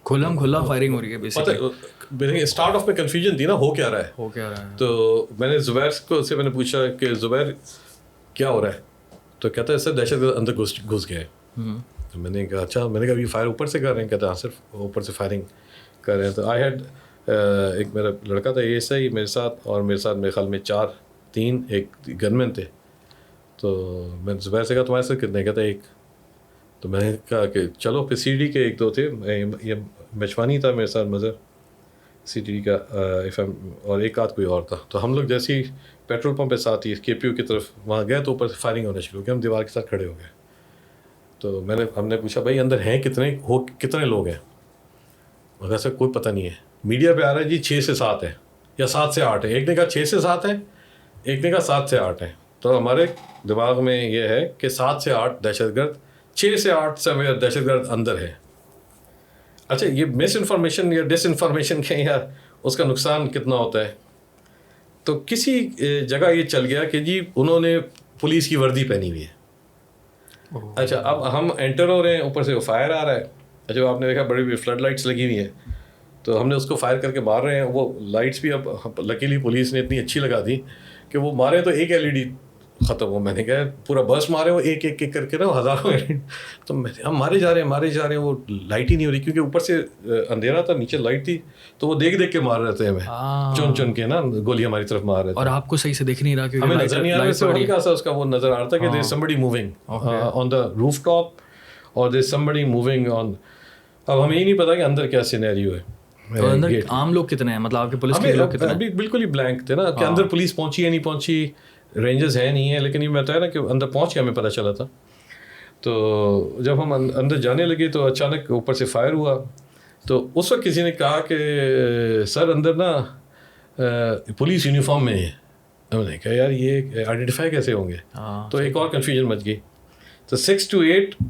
کھلا فائرنگ ہو رہی ہے بیسیکلی. اسٹارٹ آف میں کنفیوژن تھی نا, ہو کیا رہا ہے. تو میں نے زبیر سے میں نے پوچھا کہ زبیر کیا ہو رہا ہے؟ تو کہتا ہے سر دہشت گرد اندر گھس گئے. تو میں نے کہا اچھا, میں نے کہا یہ فائر اوپر سے کر رہے ہیں؟ کہتا ہے صرف اوپر سے فائرنگ کر رہے ہیں. تو آئی ہیڈ ایک میرا لڑکا تھا ایسا ہی میرے ساتھ, اور میرے ساتھ میرے خیال میں 3 ایک گن مین تھے. تو میں زبیر سے کہا تمہارے ساتھ کتنے؟ کہتا ہے 1. تو میں نے کہا کہ چلو پھر سی ڈی کے 1-2 تھے, یہ مچوانی تھا میرے ساتھ مظہر سی ڈی کا, اور ایک آدھ کوئی اور تھا. تو ہم لوگ جیسے ہی پیٹرول پمپ پہ ساتھ ہی کے پی یو کی طرف وہاں گئے تو اوپر سے فائرنگ ہونا شروع ہو گیا, ہم دیوار کے ساتھ کھڑے ہو گئے. تو ہم نے پوچھا بھائی اندر ہیں کتنے لوگ ہیں؟ مگر سر کوئی پتہ نہیں ہے. میڈیا پہ آ رہا ہے جی 6 سے 7 ہیں یا 7 سے 8 ہیں. ایک نے کہا 6 سے 7 ہیں, ایک نے کہا 7 سے 8 ہیں. تو ہمارے دماغ میں یہ ہے کہ 7 سے 8 دہشت گرد, 6 سے 8 سے دہشت گرد اندر ہے. اچھا یہ مس انفارمیشن یا ڈس انفارمیشن کہیں یا اس کا نقصان کتنا ہوتا ہے. تو کسی جگہ یہ چل گیا کہ جی انہوں نے پولیس کی وردی پہنی ہوئی ہے. اچھا اب ہم انٹر ہو رہے ہیں, اوپر سے وہ فائر آ رہا ہے. اچھا آپ نے دیکھا بڑی بڑی فلڈ لائٹس لگی ہوئی ہیں, تو ہم نے اس کو فائر کر کے مار رہے ہیں. وہ لائٹس بھی اب لکیلی پولیس نے اتنی اچھی لگا دی کہ وہ مارے تو ایک ایل ای ڈی ختم ہو. میں نے کہا پورا بس مارے وہ ایک کر کے نا ہزاروں. تو ہم مارے جا رہے ہیں, وہ لائٹ ہی نہیں ہو رہی کیونکہ اوپر سے اندھیرا تھا, نیچے لائٹ تھی, تو وہ دیکھ کے مار رہے تھے ہمیں, چن کے نا گولی ہماری طرف مار رہے تھے. اور آپ کو صحیح سے دیکھ نہیں رہا کیونکہ ہمیں نظر نہیں آ رہا. ہلکا سا اس کا وہ نظر آ رہا تھا کہ there somebody moving on the rooftop اور دیر سمبڈی موونگ آن. اب ہمیں یہ نہیں پتا کہ اندر کیا سینیریو ہے. اندر عام لوگ کتنے ہیں, مطلب آپ کے پولیس کے لوگ کتنے ہیں؟ بالکل ہی بلینک تھے نا کہ اندر پولیس پہنچی ہے نہیں پہنچی, رینجرز ہیں نہیں ہیں, لیکن یہ میں بتایا نا کہ اندر پہنچ کے ہمیں پتہ چلا تھا. تو جب ہم اندر جانے لگے تو اچانک اوپر سے فائر ہوا. تو اس وقت کسی نے کہا کہ سر اندر نا پولیس یونیفارم میں ہے. ہم نے کہا یار یہ آئیڈینٹیفائی کیسے ہوں گے. تو ایک اور کنفیوژن مچ گئی. تو 6 to 8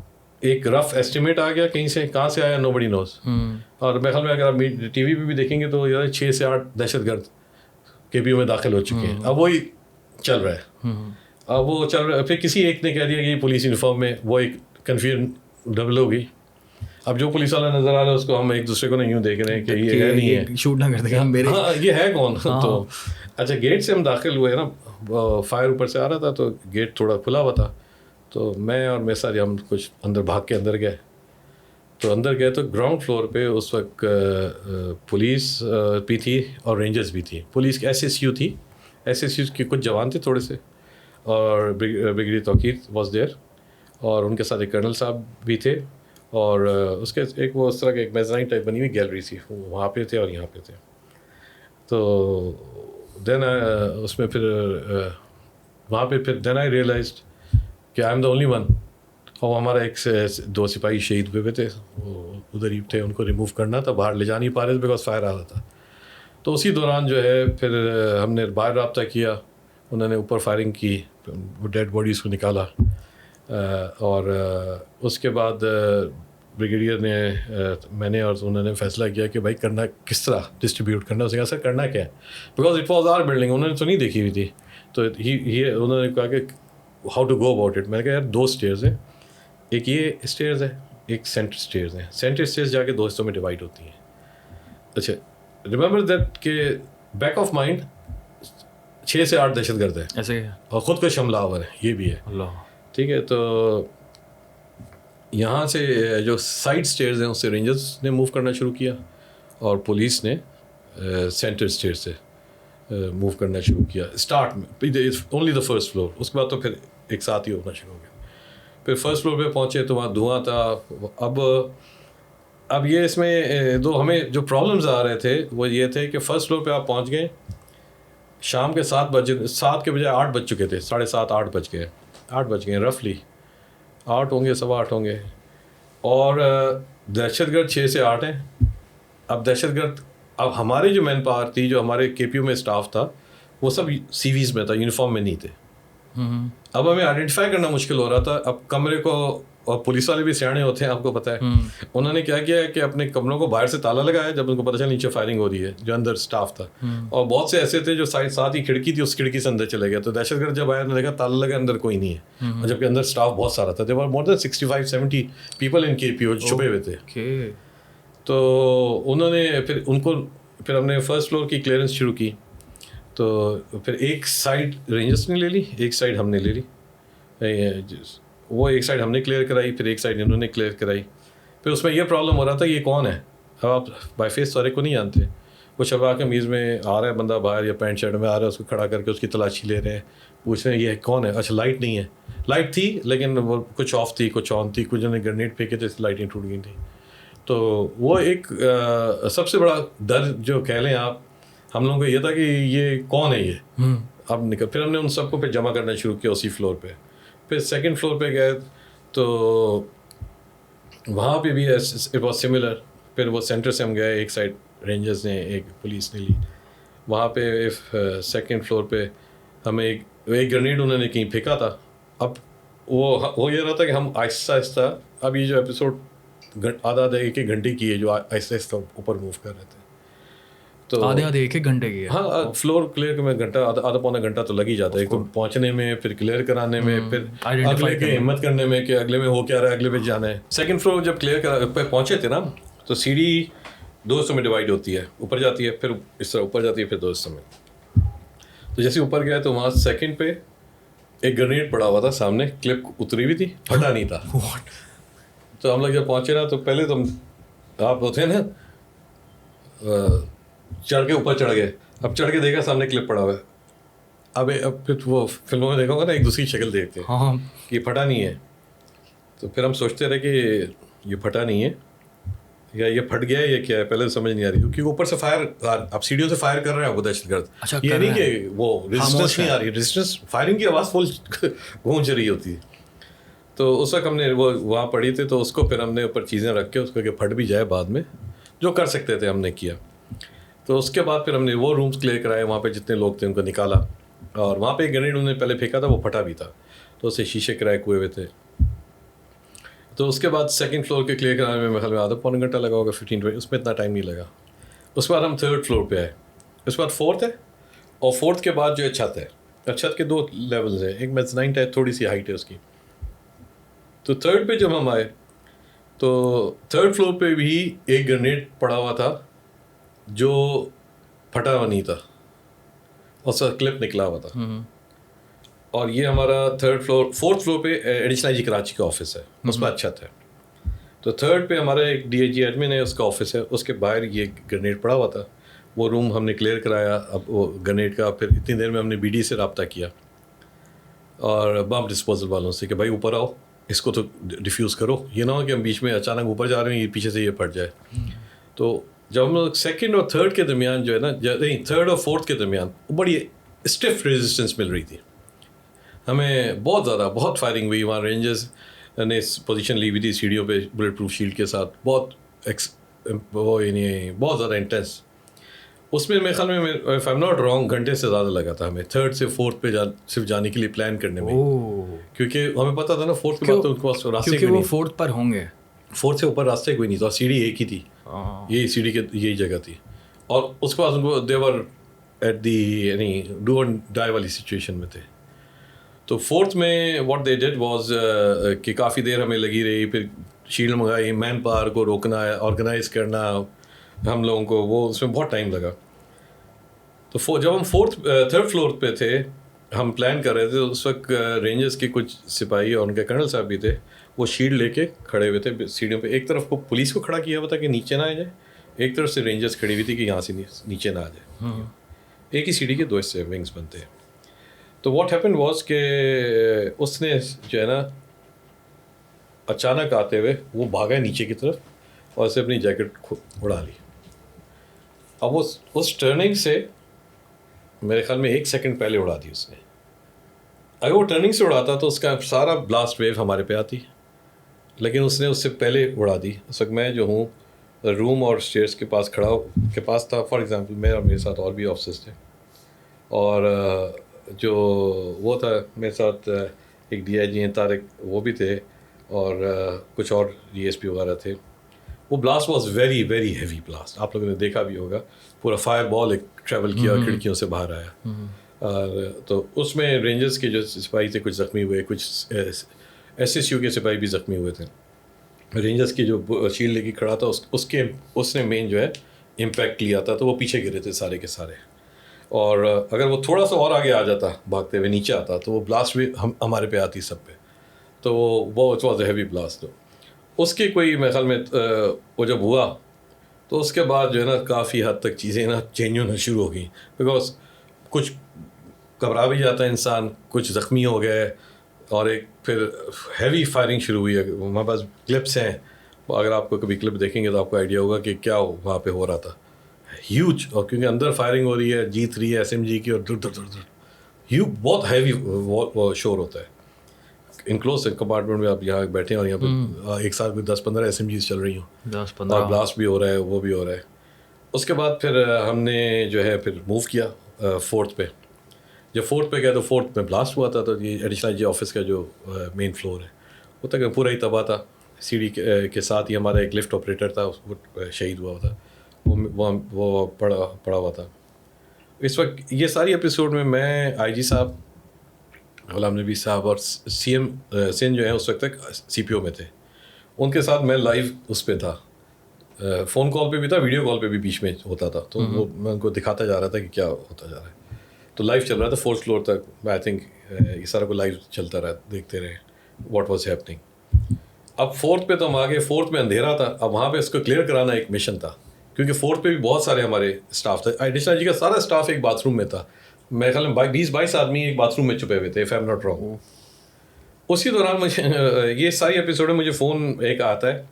ایک رف ایسٹیمیٹ آ گیا کہیں سے, کہاں سے آیا نو بڈی نوز. اور میرے خیال میں اگر آپ ٹی وی پہ بھی دیکھیں گے تو یار 6 سے 8 دہشت گرد کے پی یو میں داخل ہو چکے ہیں. اب وہی چل رہا ہے, اب وہ چل رہا ہے. پھر کسی ایک نے کہہ دیا کہ یہ پولیس یونیفارم میں, وہ ایک کنفیوژن ڈبل ہو گئی. اب جو پولیس والا نظر آ رہا ہے اس کو ہم ایک دوسرے کو نہیں یوں دیکھ رہے ہیں کہ یہ ہے نہیں ہے, شوٹ نہ کر دیں ہم, ہاں یہ ہے کون. تو اچھا گیٹ سے ہم داخل ہوئے نا, فائر اوپر سے آ رہا تھا تو گیٹ تھوڑا کھلا ہوا تھا. تو میں اور میرے ساتھ ہم کچھ اندر بھاگ کے اندر گئے. تو اندر گئے تو گراؤنڈ فلور پہ اس وقت پولیس بھی تھی اور رینجرز بھی تھی. پولیس ایس ایس یو تھی, ایس ایس یو کے کچھ جوان تھے تھوڑے سے, اور بریگیڈیئر توقیر واز دیئر, اور ان کے ساتھ ایک کرنل صاحب بھی تھے, اور اس کے ایک وہ اس طرح کا ایک میزائن ٹائپ بنی ہوئی گیلری تھی, وہاں پہ تھے اور یہاں پہ تھے. تو دین اس میں پھر وہاں پہ پھر دین آئی ریئلائزڈ کہ I am the only one. اور ہمارا ایک سے 2 سپاہی شہید ہوئے تھے, وہ ادھر ہی تھے, ان کو ریموو کرنا تھا, باہر لے جا نہیں پا رہے تھے بیکاز فائر آ رہا تھا. تو اسی دوران جو ہے پھر ہم نے باہر رابطہ کیا, انہوں نے اوپر فائرنگ کی, وہ ڈیڈ باڈیز کو نکالا, اور اس کے بعد بریگیڈیئر نے میں نے اور انہوں نے فیصلہ کیا کہ بھائی کرنا کس طرح ڈسٹریبیوٹ کرنا. اس نے کہا سر کرنا کیا ہے, because it was our building, انہوں نے تو نہیں دیکھی ہوئی تھی. تو انہوں نے کہا کہ how to go about it. میں نے کہا یار 2 اسٹیئرز ہیں, ایک یہ اسٹیئرز ہے, ایک سینٹر اسٹیئرز ہیں. سینٹر اسٹیئرز جا کے 2 حصوں میں ڈیوائڈ ہوتی ہیں. اچھا ریممبر دیٹ کہ بیک آف مائنڈ 6 سے 8 دہشت گرد ہیں ایسے, اور خود کش حملہ آور ہیں, یہ بھی ہے. اللہ, ٹھیک ہے. تو یہاں سے جو سائڈ اسٹیئرز ہیں اس سے رینجرز نے موو کرنا شروع کیا, اور پولیس نے سینٹر اسٹیئر سے موو کرنا شروع کیا اسٹارٹ میں, اونلی دا فرسٹ فلور. اس کے بعد تو پھر ایک ساتھ ہی ہونا شروع ہو گیا. پھر فرسٹ فلور پہ پہنچے تو وہاں دھواں تھا. اب یہ اس میں ہمیں جو پرابلمز آ رہے تھے وہ یہ تھے کہ فرسٹ فلور پہ آپ پہنچ گئے, شام کے 7 کے بجائے 8 بج چکے تھے, 7:30 8 بج گئے رفلی, 8 ہوں گے 8:15 ہوں گے. اور دہشت گرد 6 سے 8 ہیں. اب دہشت گرد, اب ہماری جو مین پاور تھی, جو ہمارے کے پی یو میں اسٹاف تھا, وہ سب سی ویز میں تھا, یونیفارم میں نہیں تھے. اب ہمیں آئیڈینٹیفائی کرنا مشکل ہو رہا تھا. اب کمرے کو, اور پولیس والے بھی سیانے ہوتے ہیں آپ کو پتہ ہے, انہوں نے کیا کیا ہے کہ اپنے کمروں کو باہر سے تالا لگایا جب ان کو پتہ چلا نیچے فائرنگ ہو رہی ہے, جو اندر اسٹاف تھا. اور بہت سے ایسے تھے جو ساتھ ہی کھڑکی تھی, اس کھڑکی سے اندر چلے گئے. تو دہشت گرد جب آیا نے دیکھا تالا لگا, اندر کوئی نہیں ہے, اور جبکہ اندر اسٹاف بہت سارا تھا. دیور مور دین 65-70 پیپل ان کے پی او چھپے ہوئے تھے. تو انہوں نے پھر ہم نے فرسٹ فلور کی کلیئرنس شروع کی. تو پھر ایک سائڈ رینجرس نے لے لی, ایک سائڈ ہم نے لے لی. وہ ایک سائڈ ہم نے کلیئر کرائی, پھر ایک سائڈ انہوں نے کلیئر کرائی. پھر اس میں یہ پرابلم ہو رہا تھا یہ کون ہے. اب آپ بائی فیس سارے کو نہیں جانتے. کچھ اب آ کے میز میں آ رہا ہے بندہ باہر یا پینٹ شرٹ میں آ رہا ہے, اس کو کھڑا کر کے اس کی تلاشی لے رہے ہیں, پوچھ رہے ہیں یہ کون ہے. اچھا لائٹ نہیں ہے, لائٹ تھی لیکن وہ کچھ آف تھی کچھ آن تھی, کچھ نے گرنیڈ پھینکے تھے لائٹیں ٹوٹ گئی تھیں. تو وہ ایک سب سے بڑا ڈر جو کہہ لیں آپ ہم لوگوں کو یہ تھا کہ یہ کون ہے یہ. اب پھر ہم نے ان سب کو پھر جمع کرنا شروع کیا اسی فلور پہ. پھر سیکنڈ فلور پہ گئے تو وہاں پہ بھی اٹ واز سملر. پھر وہ سینٹر سے ہم گئے, ایک سائڈ رینجرز نے ایک پولیس نے لی. وہاں پہ سیکنڈ فلور پہ ہمیں ایک گرنیڈ انہوں نے کہیں پھینکا تھا. اب وہ ہو یہ رہا تھا کہ ہم آہستہ آہستہ, اب یہ جو ایپیسوڈ آدھا 1 گھنٹے کی ہے جو آہستہ آہستہ اوپر موو کر رہے تھے. تو آدھے 1 گھنٹے کی ہے. ہاں فلور کلیئر میں گھنٹہ آدھا پونا گھنٹہ تو لگ ہی جاتا ہے, ایک تو پہنچنے میں, پھر کلیئر کرانے میں, پھر اگلے کی ہمت کرنے میں کہ اگلے میں ہو کیا رہا ہے, اگلے پہ جانا ہے. سیکنڈ فلور جب کلیئر پہ پہنچے تھے نا, تو سیڑھی 2 حصوں میں ڈیوائڈ ہوتی ہے, اوپر جاتی ہے پھر اس طرح اوپر جاتی ہے, پھر 2 حصوں میں. تو جیسے اوپر گیا تو وہاں سیکنڈ پہ ایک گرنیڈ پڑا ہوا تھا سامنے, کلپ اتری ہوئی تھی, پھٹا نہیں تھا. تو ہم لوگ جب پہنچے نا تو پہلے تو آپ ہوتے ہیں نا چڑھ کے اوپر چڑھ گئے. اب چڑھ کے دیکھا سامنے کلپ پڑا ہوا ہے. اب پھر وہ فلموں میں دیکھا ہوگا نا ایک دوسری شکل دیکھتے ہیں کہ یہ پھٹا نہیں ہے. تو پھر ہم سوچتے رہے کہ یہ پھٹا نہیں ہے یا یہ پھٹ گیا ہے یا کیا ہے, پہلے تو سمجھ نہیں آ رہی کیونکہ اوپر سے فائر, اب سیڑھیوں سے فائر کر رہے ہیں وہ دہشت گرد. یہ نہیں کہ وہ ریزسٹنس نہیں آ رہی, ریزسٹنس فائرنگ کی آواز فل گونج رہی ہوتی ہے. تو اس وقت ہم نے وہ وہاں پڑھی تھی, تو اس کو پھر ہم نے اوپر چیزیں رکھ کے اس کو کہ پھٹ بھی جائے بعد میں, جو کر سکتے تھے ہم نے کیا. تو اس کے بعد پھر ہم نے وہ رومز کلیئر کرائے, وہاں پہ جتنے لوگ تھے ان کو نکالا. اور وہاں پہ ایک گرنیڈ انہوں نے پہلے پھینکا تھا, وہ پھٹا بھی تھا, تو اسے شیشے کریک ہوئے تھے. تو اس کے بعد سیکنڈ فلور کے کلیئر کرانے میں میرے خیال میں آدھا پونا گھنٹہ لگا ہوگا, 15-20, اس میں اتنا ٹائم نہیں لگا. اس کے بعد ہم 3rd فلور پہ آئے, اس کے بعد 4th ہے, اور 4th کے بعد جو ہے چھت ہے. اور چھت کے 2 لیولز ہیں, ایک میزنائن ہے, تھوڑی سی ہائٹ ہے اس کی. تو 3rd پہ جب ہم آئے تو 3rd فلور پہ بھی ایک گرنیڈ پڑا ہوا تھا جو پھٹا ہوا نہیں تھا, اور اس کا کلپ نکلا ہوا تھا. اور یہ ہمارا 3rd فلور 4th فلور پہ ایڈیشنل آئی جی کراچی کا آفس ہے, اس میں چھت ہے. تو تھرڈ پہ ہمارا ایک ڈی آئی جی ایڈمن ہے, اس کا آفس ہے, اس کے باہر یہ گرنیڈ پڑا ہوا تھا. وہ روم ہم نے کلیئر کرایا. اب وہ گرنیڈ کا پھر اتنی دیر میں ہم نے بی ڈی سے رابطہ کیا اور بم ڈسپوزل والوں سے کہ بھائی اوپر آؤ, اس کو تو ڈیفیوز کرو, یہ نہ ہو کہ ہم بیچ میں اچانک اوپر جا رہے ہیں, یہ پیچھے سے یہ پھٹ جائے. تو جب ہم لوگ سیکنڈ اور تھرڈ کے درمیان جو ہے نا, نہیں تھرڈ اور فورتھ کے درمیان بڑی اسٹف ریزسٹنس مل رہی تھی ہمیں, بہت زیادہ, بہت فائرنگ ہوئی وہاں. رینجرز نے پوزیشن لی ہوئی تھی سیڑھیوں پہ بلٹ پروف شیلڈ کے ساتھ, بہت وہ یعنی بہت زیادہ انٹینس. اس میں میرے خیال میں if I am not wrong گھنٹے سے زیادہ لگا تھا ہمیں تھرڈ سے فورتھ پہ صرف جانے کے لیے پلان کرنے میں, کیونکہ ہمیں پتہ تھا نا فورتھ کے بعد تو ان کے پاس راستے کیونکہ وہ فورتھ پر ہوں گے, فورتھ سے اوپر راستے کوئی نہیں تھا, سیڑھی ایک ہی تھی, یہی سیڑھی کے یہی جگہ تھی. اور اس کے بعد ان کو دیور ایٹ دی یعنی ڈو اینڈ ڈائی والی سچویشن میں تھے. تو فورتھ میں واٹ دے ڈیڈ واز کہ کافی دیر ہمیں لگی رہی, پھر شیلڈ منگائی, مین پاور کو روکنا, آرگنائز کرنا ہم لوگوں کو, وہ اس میں بہت ٹائم لگا. تو جب ہم تھرڈ فلور پہ تھے, ہم پلان کر رہے تھے, اس وقت رینجرز کے کچھ سپاہی اور ان کے کرنل صاحب بھی تھے, وہ شیلڈ لے کے کھڑے ہوئے تھے سیڑھیوں پہ. ایک طرف کو پولیس کو کھڑا کیا ہوا تھا کہ نیچے نہ آ جائے, ایک طرف سے رینجرز کھڑی ہوئی تھی کہ یہاں سے نیچے نہ آ جائے. ایک ہی سیڑھی کے دو حصے ونگس بنتے ہیں. تو واٹ ہیپن واز کہ اس نے جو ہے نا اچانک آتے ہوئے وہ بھاگا نیچے کی طرف اور اسے اپنی جیکٹ اڑا لی. اب اس ٹرننگ سے میرے خیال میں 1 سیکنڈ پہلے اڑا دی اس نے. اگر وہ ٹرننگ سے اڑاتا تو اس کا سارا بلاسٹ ویو ہمارے پہ آتی, لیکن اس نے اس سے پہلے اڑا دی. اس وقت میں جو ہوں روم اور اسٹیئرس کے پاس تھا. فار ایگزامپل میرے ساتھ اور بھی آفسرس تھے, اور جو وہ تھا میرے ساتھ ایک ڈی آئی جی ہیں طارق, وہ بھی تھے, اور کچھ اور ڈی ایس پی وغیرہ تھے. وہ blast was very very heavy blast, آپ لوگوں نے دیکھا بھی ہوگا, پورا فائر بال ایک ٹریول کیا اور کھڑکیوں سے باہر آیا. تو اس میں رینجرز کے جو سپاہی تھے کچھ زخمی ہوئے, کچھ ایس ایس یو کے سپاہی بھی زخمی ہوئے تھے. رینجرز کی جو شیلڈ لے کے کھڑا تھا اس نے مین جو ہے امپیکٹ لیا تھا, تو وہ پیچھے گرے تھے سارے کے سارے. اور اگر وہ تھوڑا سا اور آگے آ جاتا بھاگتے ہوئے نیچے آتا تو وہ بلاسٹ بھی ہمارے پہ آتی سب پہ. تو وہ it was a heavy blast. اس کی کوئی میرے خیال میں وہ جب ہوا تو اس کے بعد جو ہے نا کافی حد تک چیزیں نا چینج ہونا شروع ہو گئیں, بیکاز کچھ گھبرا بھی جاتا ہے انسان, کچھ زخمی ہو گئے, اور ایک پھر ہیوی فائرنگ شروع ہوئی ہے. ہمارے پاس کلپس ہیں, اگر آپ کو کبھی کلپ دیکھیں گے تو آپ کو آئیڈیا ہوگا کہ کیا وہاں پہ ہو رہا تھا. ہیوج, اور کیونکہ اندر فائرنگ ہو رہی ہے G3 SMG کی, اور بہت ہیوی شور ہوتا ہے. انکلوز کمپارٹمنٹ میں آپ یہاں بیٹھے ہیں اور یہاں پہ ایک ساتھ 10-15 SMGs چل رہی ہوں, اور بلاسٹ بھی ہو رہا ہے, وہ بھی ہو رہا ہے. اس کے بعد پھر ہم نے جو ہے پھر موو کیا فورتھ پہ. جب فورتھ پہ گیا تو فورتھ میں بلاسٹ ہوا تھا, تو یہ ایڈیشنل جی آفس کا جو مین فلور ہے وہ تک پورا ہی تباہ تھا. سیڑھی کے ساتھ ہی ہمارا ایک لفٹ آپریٹر تھا, وہ شہید ہوا تھا, وہ پڑا ہوا تھا. اس وقت یہ ساری ایپیسوڈ میں آئی جی صاحب, غلام نبی صاحب, اور سی ایم سین جو ہیں اس وقت تک CPO میں تھے, ان کے ساتھ میں لائیو اس پہ تھا. فون کال پہ بھی تھا, ویڈیو کال پہ بھی بیچ میں ہوتا تھا, تو وہ میں ان کو دکھاتا جا رہا تھا کہ کیا ہوتا جا رہا ہے. تو لائیو چل رہا تھا 4th فلور تک. آئی تھنک یہ سارا کو لائیو چلتا رہا, دیکھتے رہے واٹ واز ہیپننگ. اب 4th پہ تو ہم آگے, 4th میں اندھیرا تھا. اب وہاں پہ اس کو کلیئر کرانا ایک مشن تھا, کیونکہ 4th پہ بھی بہت سارے ہمارے اسٹاف تھے. ایڈیشنل جی کا سارا اسٹاف ایک باتھ روم میں تھا. میرے خیال میں 20-22 آدمی ایک باتھ روم میں چھپے ہوئے تھے, if I am not wrong. اسی دوران مجھے یہ ساری ایپیسوڈ میں مجھے فون ایک آتا ہے,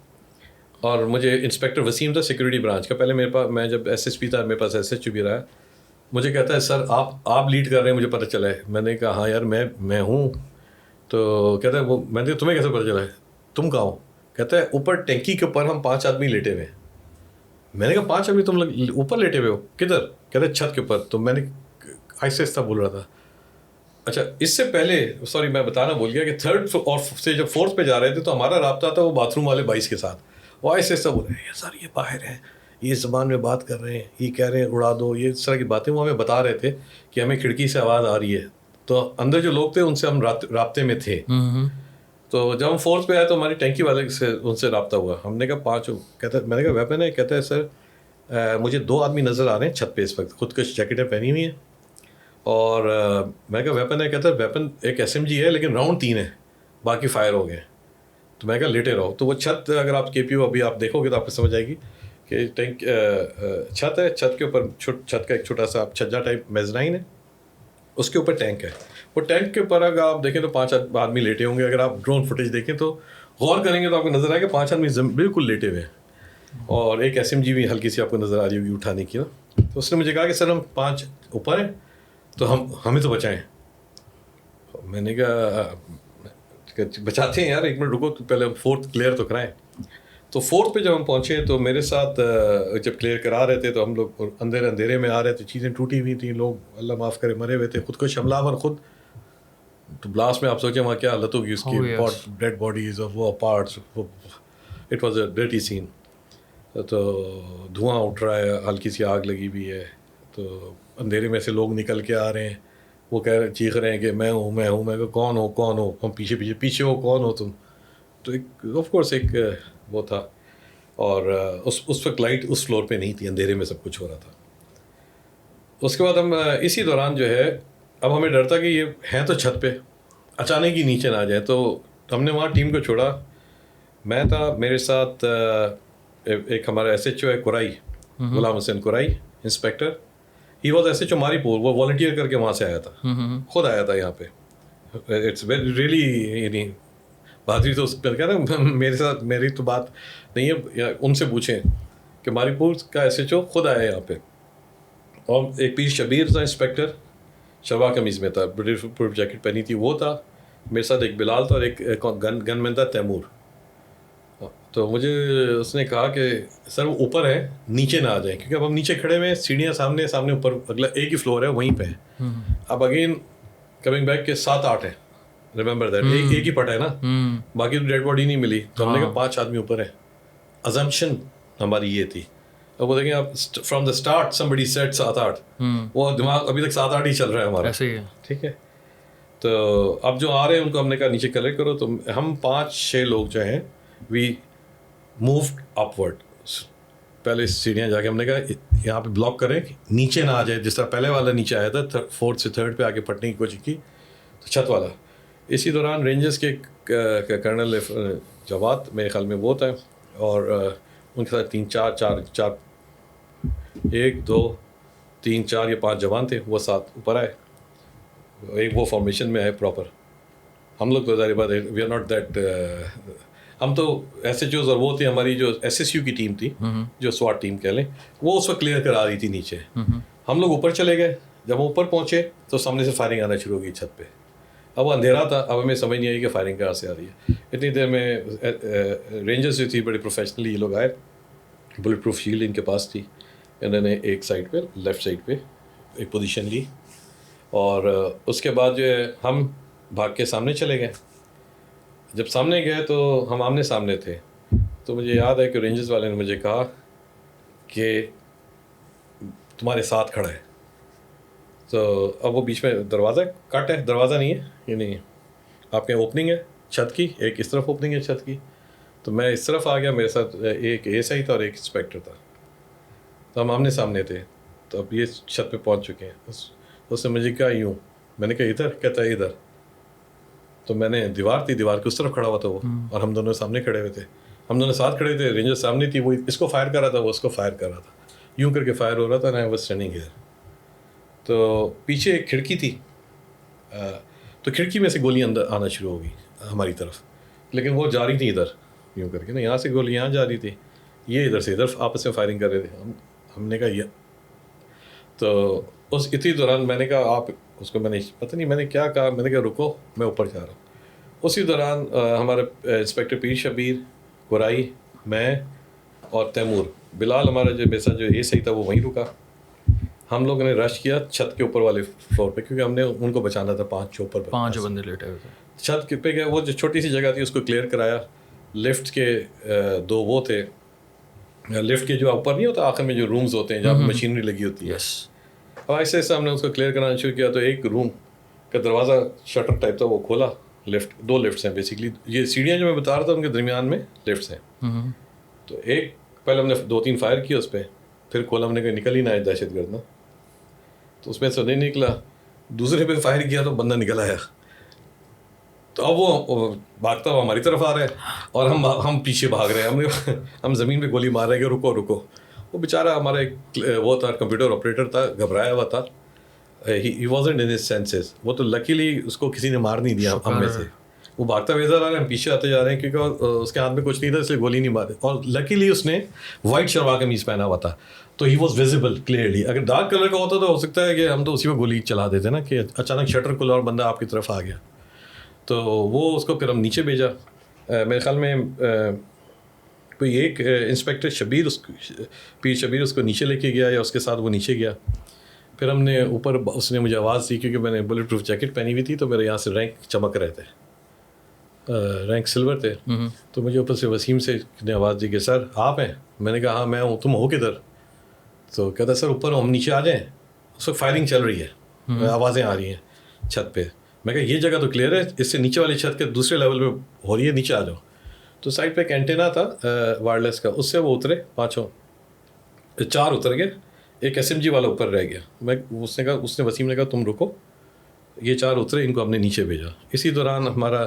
اور مجھے انسپیکٹر وسیم تھا سیکورٹی برانچ کا. پہلے میرے پاس, میں جب SSP تھا میرے پاس SHO بھی رہا, مجھے کہتا ہے سر آپ لیڈ کر رہے ہیں, مجھے پتہ چلا ہے. میں نے کہا ہاں یار میں ہوں. تو کہتا ہے وہ, میں نے تمہیں کیسے پتہ چلا ہے, تم کہاں ہو؟ کہتا ہے اوپر ٹینکی کے اوپر ہم 5 آدمی لیٹے ہوئے ہیں. میں نے کہا 5 آدمی تم لوگ اوپر لیٹے ہوئے ہو, کدھر؟ کہتا ہے چھت کے اوپر. تو میں نے آہستہ آہستہ بول رہا تھا. اچھا, اس سے پہلے سوری میں بتانا بھول گیا کہ 3rd اور سے جب 4th پہ جا رہے تھے تو ہمارا رابطہ تھا وہ باتھ روم والے 22 کے ساتھ. وہ آہستہ آہستہ بول رہے ہیں سر یہ باہر ہیں, یہ زبان میں بات کر رہے ہیں, یہ کہہ رہے ہیں اڑا دو, یہ اس طرح کی باتیں وہ ہمیں بتا رہے تھے کہ ہمیں کھڑکی سے آواز آ رہی ہے. تو اندر جو لوگ تھے ان سے ہم رابطے میں تھے. تو جب ہم 4th پہ آئے تو ہماری ٹینکی والے سے ان سے رابطہ ہوا. ہم نے کہا 5, کہتا ہے, میں نے کہا ویپن ہے؟ کہتا ہے سر مجھے 2 آدمی نظر آ رہے ہیں چھت پہ اس وقت, خودکش جیکٹیں پہنی ہوئی ہیں. اور میں نے کہا ویپن ہے؟ کہتا ہے ویپن ایک SMG ہے لیکن راؤنڈ 3 ہے, باقی فائر ہو گئے. تو میں کہا لیٹے رہو. تو وہ چھت اگر آپ کے پی او ابھی آپ دیکھو گے تو آپ کو سمجھ آئے گی کہ ٹینک چھت ہے, چھت کے اوپر چھت کا ایک چھوٹا سا چھجا ٹائپ میزنائن ہے, اس کے اوپر ٹینک ہے. وہ ٹینک کے اوپر اگر آپ دیکھیں تو 5 آدمی لیٹے ہوں گے. اگر آپ ڈرون فوٹیج دیکھیں تو غور کریں گے تو آپ کو نظر آئے گا 5 آدمی بالکل لیٹے ہوئے ہیں, اور ایک SMG بھی ہلکی سی آپ کو نظر آ رہی ہوگی اٹھانے کی نا. تو اس نے مجھے کہا کہ سر ہم 5 اوپر ہیں تو ہمیں تو بچائیں. میں نے کہا بچاتے ہیں یار, 1 منٹ رکو, تو پہلے ہم 4th کلیئر تو کرائیں. تو 4th پہ جب ہم پہنچے تو میرے ساتھ جب کلیئر کرا رہے تھے تو ہم لوگ اندھیرے میں آ رہے تھے, چیزیں ٹوٹی ہوئی تھیں, لوگ اللہ معاف کرے مرے ہوئے تھے, خود کش حملہ اور خود. تو بلاسٹ میں آپ سوچیں وہاں کیا حالت ہوگی اس کی, ڈیڈ باڈیز اور وہ parts, it was a dirty scene. تو دھواں اٹھ رہا ہے, ہلکی سی آگ لگی ہوئی ہے, تو اندھیرے میں سے لوگ نکل کے آ رہے ہیں, وہ کہہ رہے چیخ رہے ہیں کہ میں ہوں میں ہوں. میں کہا کون ہو, ہم پیچھے ہو, کون ہو تم. تو ایک آف کورس ایک وہ تھا, اور اس وقت لائٹ اس فلور پہ نہیں تھی, اندھیرے میں سب کچھ ہو رہا تھا. اس کے بعد ہم اسی دوران جو ہے, اب ہمیں ڈر تھا کہ یہ ہیں تو چھت پہ, اچانک ہی نیچے نہ آ جائے. تو ہم نے وہاں ٹیم کو چھوڑا. میں تھا, میرے ساتھ ایک ہمارا SHO ہے Korai, Ghulam Hussain Korai inspector. He was SHO ماری پور, وہ والنٹیئر کر کے وہاں سے آیا تھا, خود آیا تھا یہاں پہ. اٹس ویری ریئلی یعنی بہادری تو اس پہ کہہ رہا میرے ساتھ, میری تو بات نہیں ہے, ان سے پوچھیں کہ ماری پور کا SHO خود آیا یہاں پہ. اور ایک پیر شبیر تھا انسپیکٹر, شلوار قمیض میں تھا, بلٹ پروف جیکٹ پہنی تھی, وہ تھا. میرے ساتھ ایک بلال تھا, اور ایک گن مین تھا تیمور. تو مجھے اس نے کہا کہ سر وہ اوپر ہے, نیچے نہ آ جائیں, کیونکہ اب ہم نیچے کھڑے ہوئے ہیں, سیڑھیاں سامنے اوپر, اگلا ایک ہی فلور ہے وہیں پہ ہے. اب اگین کمنگ بیک کے 7-8 ہیں, ریممبر دیٹ, ایک ہی پٹ ہے نا, باقی تو ڈیڈ باڈی نہیں ملی. تو ہم نے کہا 5 آدمی اوپر ہیں. ازمپشن ہماری یہ تھی. اب وہ دیکھیں آپ from the start somebody said 7-8, وہ دماغ ابھی تک 7-8 ہی چل رہا ہے ہمارا, ٹھیک ہے. تو اب جو آ رہے ہیں ان کو ہم نے کہا نیچے کلیکٹ کرو. تو ہم 5-6 لوگ جو ہیں وی مووڈ اپورڈ. پہلے سیڑھیاں جا کے ہم نے کہا یہاں پہ بلاک کریں, نیچے نہ آ جائے, جس طرح پہلے والا نیچے آیا تھا 4th سے 3rd پہ آ کے پھٹنے کی کوشش کی, تو چھت والا. اسی دوران رینجرز کے کرنل جواد میرے خیال میں وہ تھا, اور ان کے ساتھ 3-4 1 2 3 4 یا 5 جوان تھے, وہ 7 اوپر آئے. ایک وہ فارمیشن میں آئے پراپر. ہم لوگ تو ظاہر بات ہے وی آر ناٹ دیٹ, ہم تو SHOs, اور وہ تھی ہماری جو SSU کی ٹیم تھی, جو SWAT ٹیم کہہ لیں, وہ اس وقت کلیئر کرا رہی تھی نیچے. ہم لوگ اوپر چلے گئے. جب اوپر پہنچے تو سامنے سے فائرنگ آنا شروع ہو گئی چھت پہ. اب وہ اندھیرا تھا, اب ہمیں سمجھ نہیں آئی کہ فائرنگ کہاں سے آ رہی ہے. اتنی دیر میں رینجرز جو تھی بڑی پروفیشنلی یہ لوگ آئے, بلٹ پروف شیلڈ ان کے پاس تھی. انہوں نے ایک سائڈ پہ, لیفٹ سائڈ پہ ایک پوزیشن لی, اور اس کے بعد جو ہے ہم بھاگ کے سامنے چلے گئے. جب سامنے گئے تو ہم آمنے سامنے تھے. تو مجھے یاد ہے کہ رینجرز والے نے مجھے کہا کہ تمہارے ساتھ کھڑا ہے. تو اب وہ بیچ میں دروازہ کٹ ہے, دروازہ نہیں ہے, یعنی آپ کے اوپننگ ہے چھت کی, ایک اس طرف اوپننگ ہے چھت کی. تو میں اس طرف آ گیا, میرے ساتھ ایک ASI تھا اور ایک انسپیکٹر تھا. تو ہم آمنے سامنے تھے. تو اب یہ چھت پہ پہنچ چکے ہیں. اس نے مجھے کہا یوں, میں نے کہا ادھر, کہتا ہے ادھر. تو میں نے دیوار تھی, دیوار کے اس طرف کھڑا ہوا تھا وہ, اور ہم دونوں سامنے کھڑے ہوئے تھے. ہم دونوں ساتھ کھڑے تھے, رینجر سامنے تھی, وہ اس کو فائر کر رہا تھا, وہ اس کو فائر کر رہا تھا, یوں کر کے فائر ہو رہا تھا نا, واز اسٹینڈنگ ہیئر. تو پیچھے ایک کھڑکی تھی, تو کھڑکی میں سے گولیاں اندر آنا شروع ہو گئی ہماری طرف, لیکن وہ جا رہی تھی ادھر یوں کر کے نا, یہاں سے گولی یہاں جا رہی تھی, یہ ادھر سے ادھر آپس میں فائرنگ کر رہے تھے. ہم نے کہا یہ, تو اس اتنی دوران میں نے کہا آپ اس کو, میں نے پتہ نہیں میں نے کیا کہا, میں نے کہا رکو میں اوپر جا رہا ہوں. اسی دوران ہمارا انسپیکٹر پیر شبیر, کورائی, میں اور تیمور, بلال ہمارا جو میرے ساتھ جو ASI تھا وہ وہیں رکا. ہم لوگوں نے رش کیا چھت کے اوپر والے فلور پہ, کیونکہ ہم نے ان کو بچانا تھا. 5 اوپر 5 بندے لیٹے ہوئے تھے چھت پہ گئے. وہ جو چھوٹی سی جگہ تھی اس کو کلیئر کرایا. لفٹ کے 2 وہ تھے, لفٹ کے جو اوپر نہیں ہوتا آخر میں جو رومز ہوتے ہیں جہاں مشینری لگی ہوتی ہے. اب ایسے ایسے ہم نے اس کو کلیئر کرانا شروع کیا. تو ایک روم کا دروازہ شٹر ٹائپ تھا, وہ کھولا. لفٹ 2 لفٹس ہیں بیسکلی, یہ سیڑھیاں جو میں بتا رہا تھا ان کے درمیان میں لفٹس ہیں. تو ایک پہلے ہم نے 2-3 فائر کیا اس پہ, پھر کھولا. ہم نے کہا نکل ہی نہ آئے دہشت گرد نا, تو اس میں سے نہیں نکلا. دوسرے پہ فائر کیا تو بندہ نکل آیا. تو اب وہ بھاگتا ہوا ہماری طرف آ رہا ہے اور ہم پیچھے بھاگ رہے ہیں. ہم زمین پہ گولی مار رہے ہیں کہ رکو رکو. وہ بیچارہ ہمارا ایک وہ تھا کمپیوٹر آپریٹر تھا, گھبرایا ہوا تھا. ہی وازنٹ ان ہز سینسز. وہ تو لکیلی اس کو کسی نے مار نہیں دیا ہم میں سے. وہ بھاگتا ہوئے ادھر آ رہے ہیں, ہم پیچھے آتے جا رہے ہیں کیونکہ اس کے ہاتھ میں کچھ نہیں تھا اس لیے گولی نہیں ماری. اور لکیلی اس نے وائٹ شلوار قمیض پہنا ہوا تھا تو ہی واز ویزیبل کلیئرلی. اگر ڈارک کلر کا ہوتا تو ہو سکتا ہے کہ ہم تو اسی میں گولی چلا دیتے نا کہ اچانک شٹر کھلا اور بندہ آپ کی طرف آ گیا. تو وہ اس کو پھر ہم نیچے بھیجا. میرے خیال میں کوئی ایک انسپیکٹر شبیر پیر شبیر اس کو نیچے لے کے گیا یا اس کے ساتھ وہ نیچے گیا. پھر ہم نے اوپر, اس نے مجھے آواز دی کیونکہ میں نے بلٹ پروف جیکٹ پہنی ہوئی تھی تو میرے یہاں سے رینک چمک رہے تھے, رینک سلور تھے. تو مجھے اوپر سے وسیم سے نے آواز دی کہ سر آپ ہیں. میں نے کہا ہاں میں ہوں, تم ہو کدھر؟ تو کہتا سر اوپر ہم نیچے آ جائیں. اس وقت فائرنگ چل رہی ہے, آوازیں آ رہی ہیں چھت پہ. میں کہا یہ جگہ تو کلیئر ہے, اس سے نیچے والی چھت کے دوسرے لیول پہ ہو رہی ہے, نیچے آ جاؤ. تو سائڈ پہ ایک اینٹینا تھا وائرلیس کا, اس سے وہ اترے 4 اتر گئے. ایک ایس ایم جی والا اوپر رہ گیا. اس نے وسیم نے کہا تم رکو, یہ 4 اترے, ان کو ہم نے نیچے بھیجا. اسی دوران ہمارا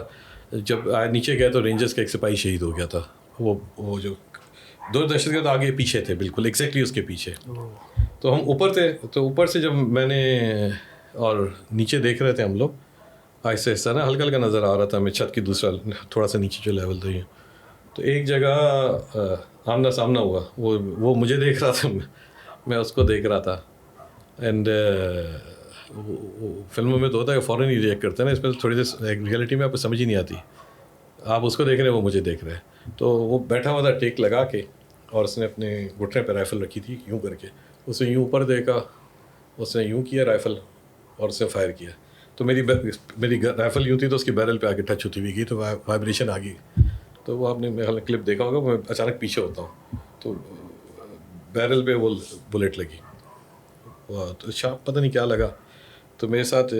جب نیچے گئے تو رینجرز کا ایک سپاہی شہید ہو گیا تھا. وہ جو 2 دہشت گرد آگے پیچھے تھے, بالکل ایگزیکٹلی اس کے پیچھے. تو ہم اوپر تھے, تو اوپر سے جب میں نے اور نیچے دیکھ رہے تھے ہم لوگ, آہستہ آہستہ نا ہلکا ہلکا نظر آ رہا تھا ہمیں چھت کی دوسرا تھوڑا سا نیچے جو لیول تھا یہ. تو ایک جگہ آمنا سامنا ہوا, وہ مجھے دیکھ رہا تھا, میں اس کو دیکھ رہا تھا. اینڈ فلموں میں تو ہوتا ہے کہ فوراً ہی ریئیکٹ کرتے ہیں نا, اس میں تھوڑی سی ریئلٹی میں آپ کو سمجھ ہی نہیں آتی. آپ اس کو دیکھ رہے ہیں, وہ مجھے دیکھ رہے ہیں. تو وہ بیٹھا ہوا تھا ٹیک لگا کے, اور اس نے اپنے گھٹنے پہ رائفل رکھی تھی یوں کر کے. اس نے یوں اوپر دیکھا, اس نے یوں کیا رائفل اور اس نے فائر کیا. تو میری رائفل یوں تھی تو اس کی بیرل پہ آ کے ٹچ ہوتی ہوئی گئی تو وائبریشن آ گئی. تو وہ آپ نے میرا کلپ دیکھا ہوگا, میں اچانک پیچھے ہوتا ہوں تو بیرل پہ وہ بلیٹ لگی. تو شاپ پتہ نہیں کیا لگا. تو میرے ساتھ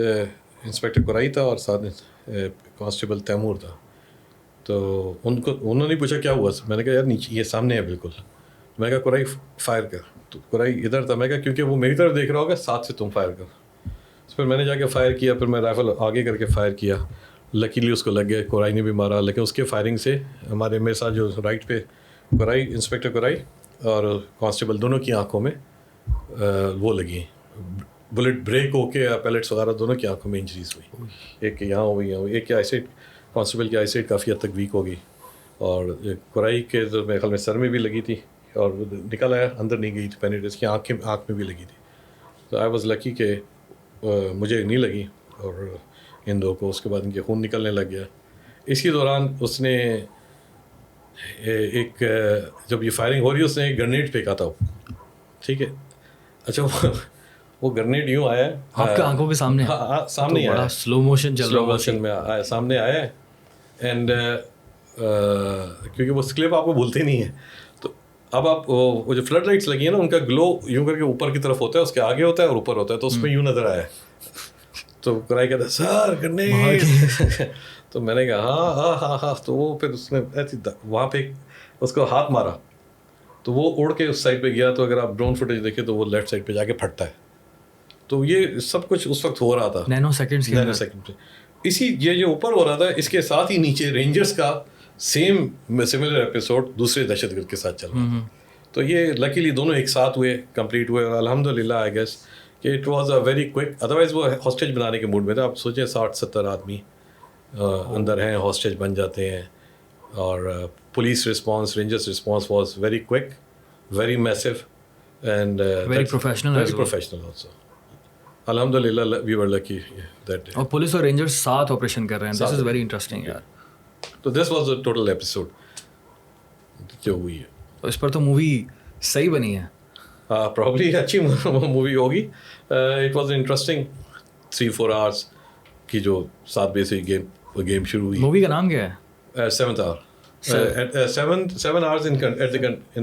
انسپیکٹر قرائی تھا اور ساتھ کانسٹیبل تیمور تھا. تو انہوں نے پوچھا کیا ہوا. میں نے کہا یار نیچے یہ سامنے ہے بالکل. میں نے کہا قرائی فائر کر. تو قرائی ادھر تھا. میں نے کہا کیونکہ وہ میری طرف دیکھ رہا ہوگا, ساتھ سے تم فائر کر. پھر میں نے جا کے فائر کیا, پھر میں رائفل آگے کر کے فائر کیا. لکیلی اس کو لگ گیا, قرائی نے بھی مارا, لیکن اس کے فائرنگ سے میرے ساتھ جو رائٹ پہ قرائی, انسپیکٹر قرائی اور کانسٹیبل دونوں کی آنکھوں میں وہ لگی, بلٹ بریک ہو کے پیلٹس وغیرہ دونوں کی آنکھوں میں انجریز ہوئی. ایک کے یہاں ہوئی, ایک کی آئی سائٹ, کانسٹیبل کی آئی سائٹ کافی حد تک ویک ہو گئی, اور قرائی کے تو میرے خیال میں سر میں بھی لگی تھی اور نکل آیا, اندر نہیں گئی تھی پینیٹ, اس کی آنکھ میں بھی لگی تھی. تو آئی واز لکی کہ مجھے نہیں لگی, اور ان دو کو اس کے بعد ان کے خون نکلنے لگ گیا. اسی دوران اس نے ایک, جب یہ فائرنگ ہو رہی ہے, اس نے ایک گرنیڈ پھینکا تھا. ٹھیک ہے, اچھا وہ گرنیڈ یوں آیا آپ کے آنکھوں کے سامنے, سامنے آیا, سلو موشن چل رہا, سلو موشن میں آیا, سامنے آیا. اینڈ کیونکہ وہ کلپ آپ کو بھولتے نہیں ہیں, تو اب آپ وہ جو فلڈ لائٹس لگی ہیں نا, ان کا گلو یوں کر کے اوپر کی طرف ہوتا ہے, اس کے آگے ہوتا ہے اور اوپر ہوتا ہے, تو اس میں یوں نظر آیا. تو کرائی کہتا ہے سر گرنیڈ. تو میں نے کہا ہاں ہاں ہاں. تو وہ پھر اس نے وہاں پہ اس کو ہاتھ مارا, تو وہ اڑ کے اس سائڈ پہ گیا. تو اگر آپ ڈرون فوٹیج دیکھیں تو وہ لیفٹ سائڈ پہ جا کے پھٹتا ہے. تو یہ سب کچھ اس وقت ہو رہا تھا نینو سیکنڈ پہ. یہ جو اوپر ہو رہا تھا, اس کے ساتھ ہی نیچے رینجرز کا سملر ایپیسوڈ دوسرے دہشت گرد کے ساتھ چل رہا تھا. تو یہ لکیلی دونوں ایک ساتھ ہوئے, کمپلیٹ ہوئے, اور الحمد للہ آئی گیس کہ it was a very quick. Otherwise وہ ہاسٹیج بنانے کے موڈ میں تھا. آپ سوچیں 60-70 آدمی اندر ہیں, ہاسٹیج بن جاتے ہیں. اور police response, rangers response was very quick, very میسو, اینڈ ویری پروفیشنل آلسو. الحمد للہ we were lucky that day. اور پولیس اور رینجرز ساتھ آپریشن کر رہے ہیں. دس از ویری انٹرسٹنگ یار. تو this was the total episode جو ہوئی ہے. تو اس پر تو مووی صحیح بنی ہے. پرابلی اچھی مووی ہوگی. اٹ واز انٹرسٹنگ 3-4 آورس کی جو 7 بجے سے گیم شروع ہوئی. مووی کا نام کیا ہے؟ 7th hour. 7 hours in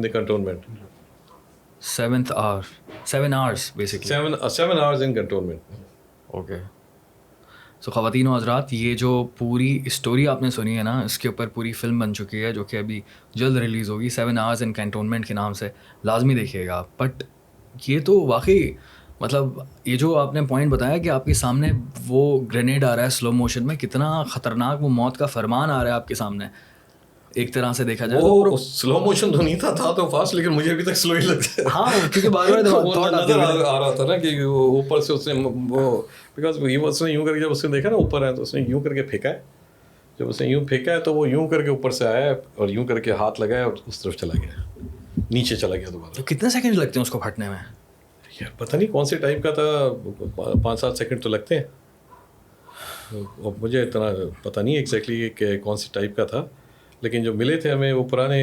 the cantonment. 7th hour. 7 hours basically. 7 hours in cantonment. Okay. سو خواتین و حضرات, یہ جو پوری اسٹوری آپ نے سنی ہے نا, اس کے اوپر پوری فلم بن چکی ہے جو کہ ابھی جلد ریلیز ہوگی. 7 hours in cantonment کے نام سے لازمی دیکھیے گا. بٹ یہ تو واقعی مطلب یہ جو آپ نے پوائنٹ بتایا کہ آپ کے سامنے وہ گرینیڈ آ رہا ہے سلو موشن میں, کتنا خطرناک وہ موت کا فرمان آ رہا ہے آپ کے سامنے ایک طرح سے دیکھا جائے. وہ سلو موشن تو نہیں تھا تو فاسٹ, لیکن مجھے ابھی تک سلو ہی لگتا ہے. ہاں کیونکہ بار بار نظر آ رہا تھا نا کہ وہ اوپر سے اس نے وہ بیکاز اس نے یوں کر کے جب اس نے دیکھا نا اوپر ہے تو اس نے یوں کر کے پھینکا ہے, جب اس نے یوں پھینکا ہے تو وہ یوں کر کے اوپر سے آیا اور یوں کر کے ہاتھ لگایا اور اس طرف چلا گیا, نیچے چلا گیا دوبارہ. تو کتنے سیکنڈ لگتے ہیں اس کو پھٹنے میں؟ یار پتہ نہیں کون سے ٹائپ کا تھا, 5-7 سیکنڈ تو لگتے ہیں. مجھے اتنا پتہ نہیں ایگزیکٹلی کہ کون سی ٹائپ کا تھا, لیکن جو ملے تھے ہمیں وہ پرانے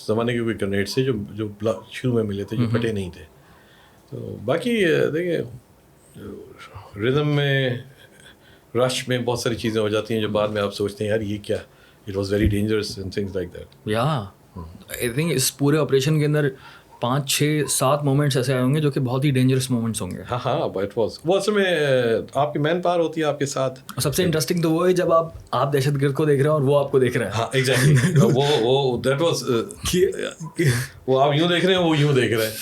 زمانے کے کوئی گرینیڈ سے جو شروع میں ملے تھے, جو پھٹے نہیں تھے. تو باقی دیکھیں ردم میں رش میں بہت ساری چیزیں ہو جاتی ہیں جو بعد میں آپ سوچتے ہیں یار یہ کیا, it was very dangerous and things like that. یا آئی تھنک اس پورے آپریشن کے اندر 5-6-7 مومنٹس ایسے آئے ہوں گے جو کہ بہت ہی ڈینجرس مومنٹس ہوں گے. ہاں اٹ واز وہ اصل میں آپ کی مین پاور ہوتی ہے آپ کے ساتھ. سب سے انٹرسٹنگ تو وہ ہے جب آپ دہشت گرد کو دیکھ رہے ہیں اور وہ آپ کو دیکھ رہا ہے. ہاں ایگزیکٹلی وہ دیٹ واز وہ آپ یوں دیکھ رہے ہیں وہ یوں دیکھ رہے ہیں.